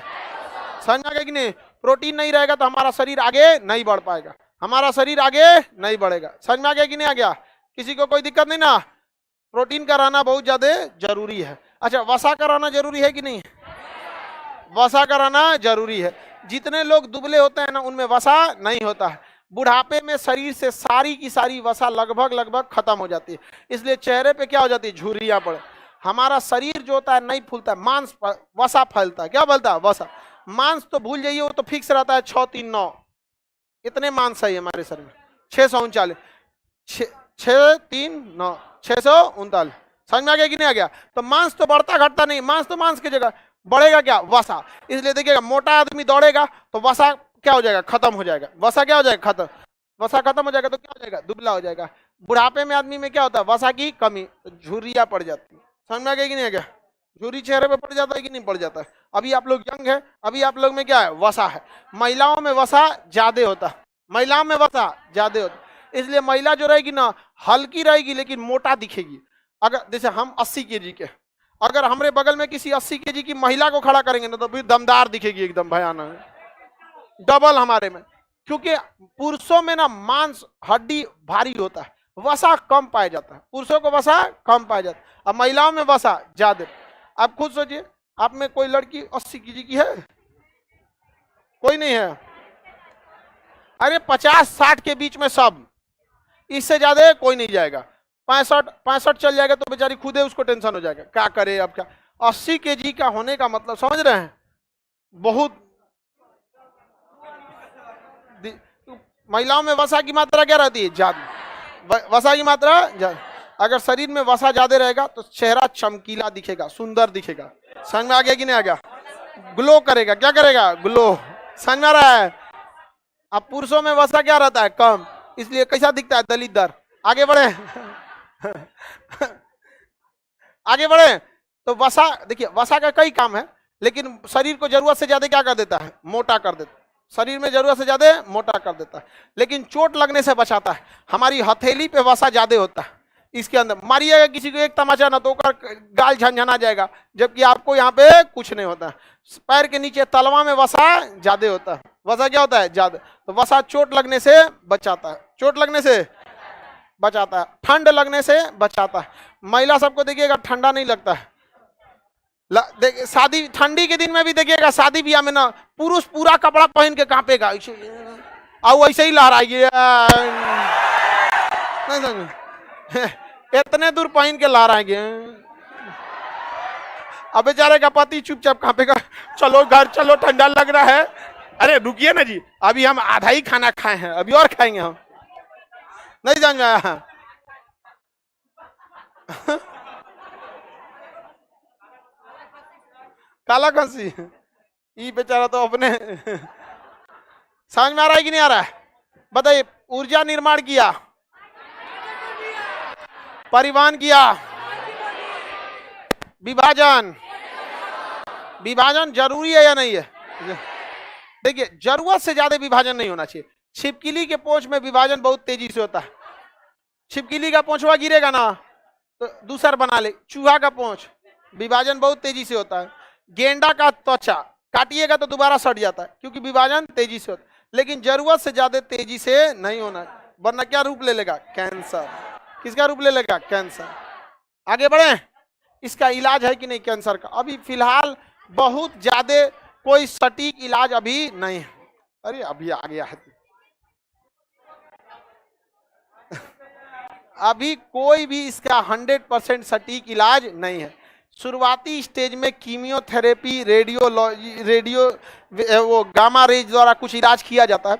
समझ में आ गया कि नहीं? प्रोटीन नहीं रहेगा तो हमारा शरीर आगे नहीं बढ़ पाएगा, हमारा शरीर आगे नहीं बढ़ेगा। समझ में आ गया कि नहीं आ गया? किसी को कोई दिक्कत नहीं ना? प्रोटीन का रहना बहुत ज्यादा जरूरी है। अच्छा, वसा का रहना जरूरी है कि नहीं? वसा का रहना जरूरी है। जितने लोग दुबले होते हैं ना, उनमें वसा नहीं होता है। बुढ़ापे में शरीर से सारी की सारी वसा लगभग खत्म हो जाती है, इसलिए चेहरे पे क्या हो जाती है? झुर्रियां पड़े। हमारा शरीर जो होता है नहीं फूलता है, मांस वसा फैलता है। क्या फैलता है? वसा। मांस तो भूल जाइए, वो तो फिक्स रहता है 639। इतने मांस है हमारे शरीर में, 639, 639, 639। समझ में आ गया कि नहीं आ गया? तो मांस तो बढ़ता घटता नहीं, मांस तो मांस की जगह बढ़ेगा क्या? वसा। इसलिए देखिएगा, मोटा आदमी दौड़ेगा तो वसा क्या हो जाएगा? खत्म हो जाएगा। वसा क्या हो जाएगा? खत्म। वसा खत्म हो जाएगा तो क्या हो जाएगा? दुबला हो जाएगा। बुढ़ापे में आदमी में क्या होता है? वसा की कमी, झुर्रियां पड़ जाती है। समझ में आ गया कि नहीं आ गया? झुर्री चेहरे पे पड़ जाता है कि नहीं पड़ जाता है? अभी आप लोग यंग है, अभी आप लोग में क्या है? वसा है। महिलाओं में वसा ज्यादा होता है, महिलाओं में वसा ज्यादा होता है। इसलिए महिला जो रहेगी ना, हल्की रहेगी लेकिन मोटा दिखेगी। अगर जैसे हम 80 kg के, अगर हमारे बगल में किसी 80 kg की महिला को खड़ा करेंगे ना, तो फिर दमदार दिखेगी, एकदम भयानक, डबल हमारे में। क्योंकि पुरुषों में ना मांस हड्डी भारी होता है, वसा कम पाया जाता है। पुरुषों को वसा कम पाया जाता है, अब महिलाओं में वसा ज्यादा। आप खुद सोचिए, आप में कोई लड़की 80 kg की है? कोई नहीं है? अरे 50-60 के बीच में सब, इससे ज्यादा कोई नहीं जाएगा। 65 चल जाएगा तो बेचारी खुद ही उसको टेंशन हो जाएगा, क्या करे अब क्या। 80 kg का होने का मतलब समझ रहे हैं? बहुत। महिलाओं में वसा की मात्रा क्या रहती है? ज्यादा। वसा की मात्रा ज्यादा। अगर शरीर में वसा ज्यादा रहेगा तो चेहरा चमकीला दिखेगा, सुंदर दिखेगा। समझ में आ गया कि नहीं आ गया? ग्लो करेगा। क्या करेगा? ग्लो। समझ में आ रहा है? अब पुरुषों में वसा क्या रहता है? कम, इसलिए कैसा दिखता है? दलितदार। आगे बढ़े आगे बढ़े तो वसा, देखिए वसा का कई काम है, लेकिन शरीर को जरूरत से ज्यादा क्या कर देता है? मोटा कर देता है। शरीर में जरूरत से ज्यादा मोटा कर देता है, लेकिन चोट लगने से बचाता है। हमारी हथेली पे वसा ज्यादा होता है, इसके अंदर मारिएगा किसी को एक तमाचा ना, तो गाल झंझना जाएगा, जबकि आपको यहाँ पे कुछ नहीं होता। पैर के नीचे तलवा में वसा ज्यादा होता है। वसा क्या होता है? ज्यादा। तो वसा चोट लगने से बचाता है, चोट लगने से बचाता है, ठंड लगने से बचाता है। महिला सबको देखिएगा ठंडा नहीं लगता है। शादी ठंडी के दिन में भी देखिएगा, शादी ब्याह में ना पुरुष पूरा कपड़ा पहन के कांपेगा, और ऐसे ही लहराइए, इतने दूर पहन के लहराएंगे। अब बेचारे का पति चुपचाप कांपेगा, चलो घर चलो, ठंडा लग रहा है। अरे रुकिए ना जी, अभी हम आधा ही खाना खाए हैं, अभी और खाएंगे हम। नहीं समझ में आया? काला खांसी, ये बेचारा तो अपने समझ में आ रहा है कि नहीं आ रहा है? बताइए, ऊर्जा निर्माण किया, परिवहन किया, विभाजन। विभाजन जरूरी है या नहीं है? देखिए, जरूरत से ज्यादा विभाजन नहीं होना चाहिए। छिपकली के पोंछ में विभाजन बहुत तेजी से होता है। छिपकली का पोंछवा गिरेगा ना तो दूसर बना ले। चूहा का पोंछ, विभाजन बहुत तेजी से होता है। गेंडा का त्वचा काटिएगा तो दोबारा सट जाता है, क्योंकि विभाजन तेजी से होता है। लेकिन जरूरत से ज्यादा तेजी से नहीं होना, वरना क्या रूप ले लेगा? कैंसर। किसका रूप ले लेगा? कैंसर। आगे बढ़े, इसका इलाज है कि नहीं कैंसर का? अभी फिलहाल बहुत ज्यादा कोई सटीक इलाज अभी नहीं है। अरे अभी आ गया है अभी कोई भी इसका 100% सटीक इलाज नहीं है। शुरुआती स्टेज में कीमियोथेरेपी, रेडियो वो गामा रेज द्वारा कुछ इलाज किया जाता है।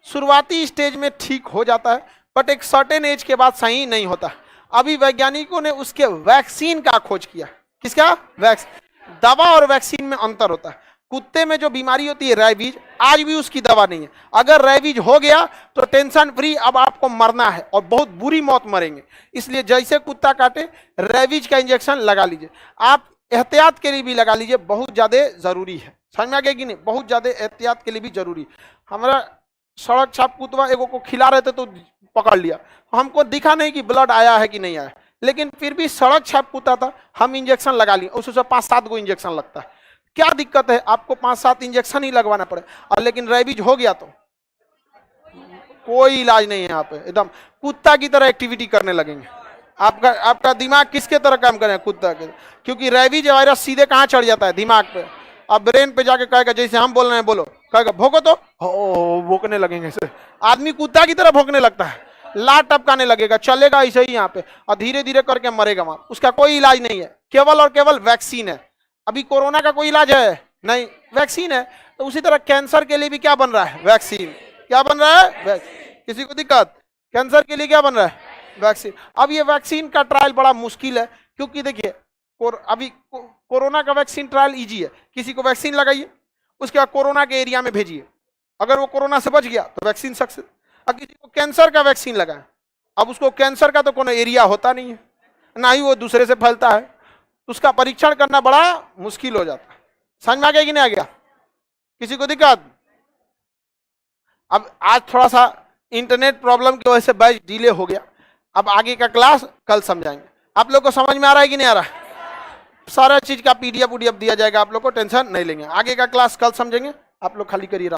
शुरुआती स्टेज में ठीक हो जाता है, बट एक सर्टेन एज के बाद सही नहीं होता। अभी वैज्ञानिकों ने उसके वैक्सीन का खोज किया। किसका? वैक्सीन। दवा और वैक्सीन में अंतर होता है। कुत्ते में जो बीमारी होती है रैबीज, आज भी उसकी दवा नहीं है। अगर रैबीज हो गया तो टेंशन फ्री, अब आपको मरना है और बहुत बुरी मौत मरेंगे। इसलिए जैसे कुत्ता काटे रैबीज का इंजेक्शन लगा लीजिए। आप एहतियात के लिए भी लगा लीजिए, बहुत ज्यादा जरूरी है। समझ में आ गया कि नहीं? बहुत ज्यादा एहतियात के लिए भी जरूरी। हमारा सड़क छाप कुतवा एगो को खिला रहे थे तो पकड़ लिया, हमको दिखा नहीं कि ब्लड आया है कि नहीं आया, लेकिन फिर भी सड़क छाप कुत्ता था, हम इंजेक्शन लगा लिए। उससे 5-7 गो इंजेक्शन लगता है। क्या दिक्कत है, आपको 5-7 इंजेक्शन ही लगवाना पड़े, और लेकिन रेबीज हो गया तो कोई इलाज नहीं है यहाँ पे, एकदम कुत्ता की तरह एक्टिविटी करने लगेंगे। आपका दिमाग किसके तरह काम करेगा, कुत्ता के, क्योंकि रेबीज वायरस सीधे कहाँ चढ़ जाता है, दिमाग पे, अब ब्रेन पे जाके कहेगा, जैसे हम बोल रहे हैं बोलो, कहेगा भोंको तो भोंकने लगेंगे से, आदमी कुत्ता की तरह भोंकने लगता है, लात टपकाने लगेगा, चलेगा ऐसे ही यहाँ पे, और धीरे धीरे करके मरेगा वहां। उसका कोई इलाज नहीं है, केवल और केवल वैक्सीन है। अभी कोरोना का कोई इलाज है नहीं, वैक्सीन है। तो उसी तरह कैंसर के लिए भी क्या बन रहा है, वैक्सीन। क्या बन रहा है, किसी को दिक्कत, कैंसर के लिए क्या बन रहा है, वैक्सीन। अब ये वैक्सीन का ट्रायल बड़ा मुश्किल है, क्योंकि देखिए अभी कोरोना का वैक्सीन ट्रायल इजी है, किसी को वैक्सीन लगाइए, उसके बाद कोरोना के एरिया में भेजिए, अगर वो कोरोना से बच गया तो वैक्सीन सक्सेस। अब किसी को कैंसर का वैक्सीन लगाए, अब उसको कैंसर का तो कोई एरिया होता नहीं है, ना ही वो दूसरे से फैलता है, उसका परीक्षण करना बड़ा मुश्किल हो जाता है। समझ में आ गया कि नहीं आ गया, किसी को दिक्कत। अब आज थोड़ा सा इंटरनेट प्रॉब्लम की वजह से बैच डिले हो गया, अब आगे का क्लास कल समझाएंगे। आप लोग को समझ में आ रहा है कि नहीं आ रहा है, सारा चीज का पीडीएफ दिया जाएगा, आप लोग को टेंशन नहीं लेंगे, आगे का क्लास कल समझेंगे, आप लोग खाली करिए।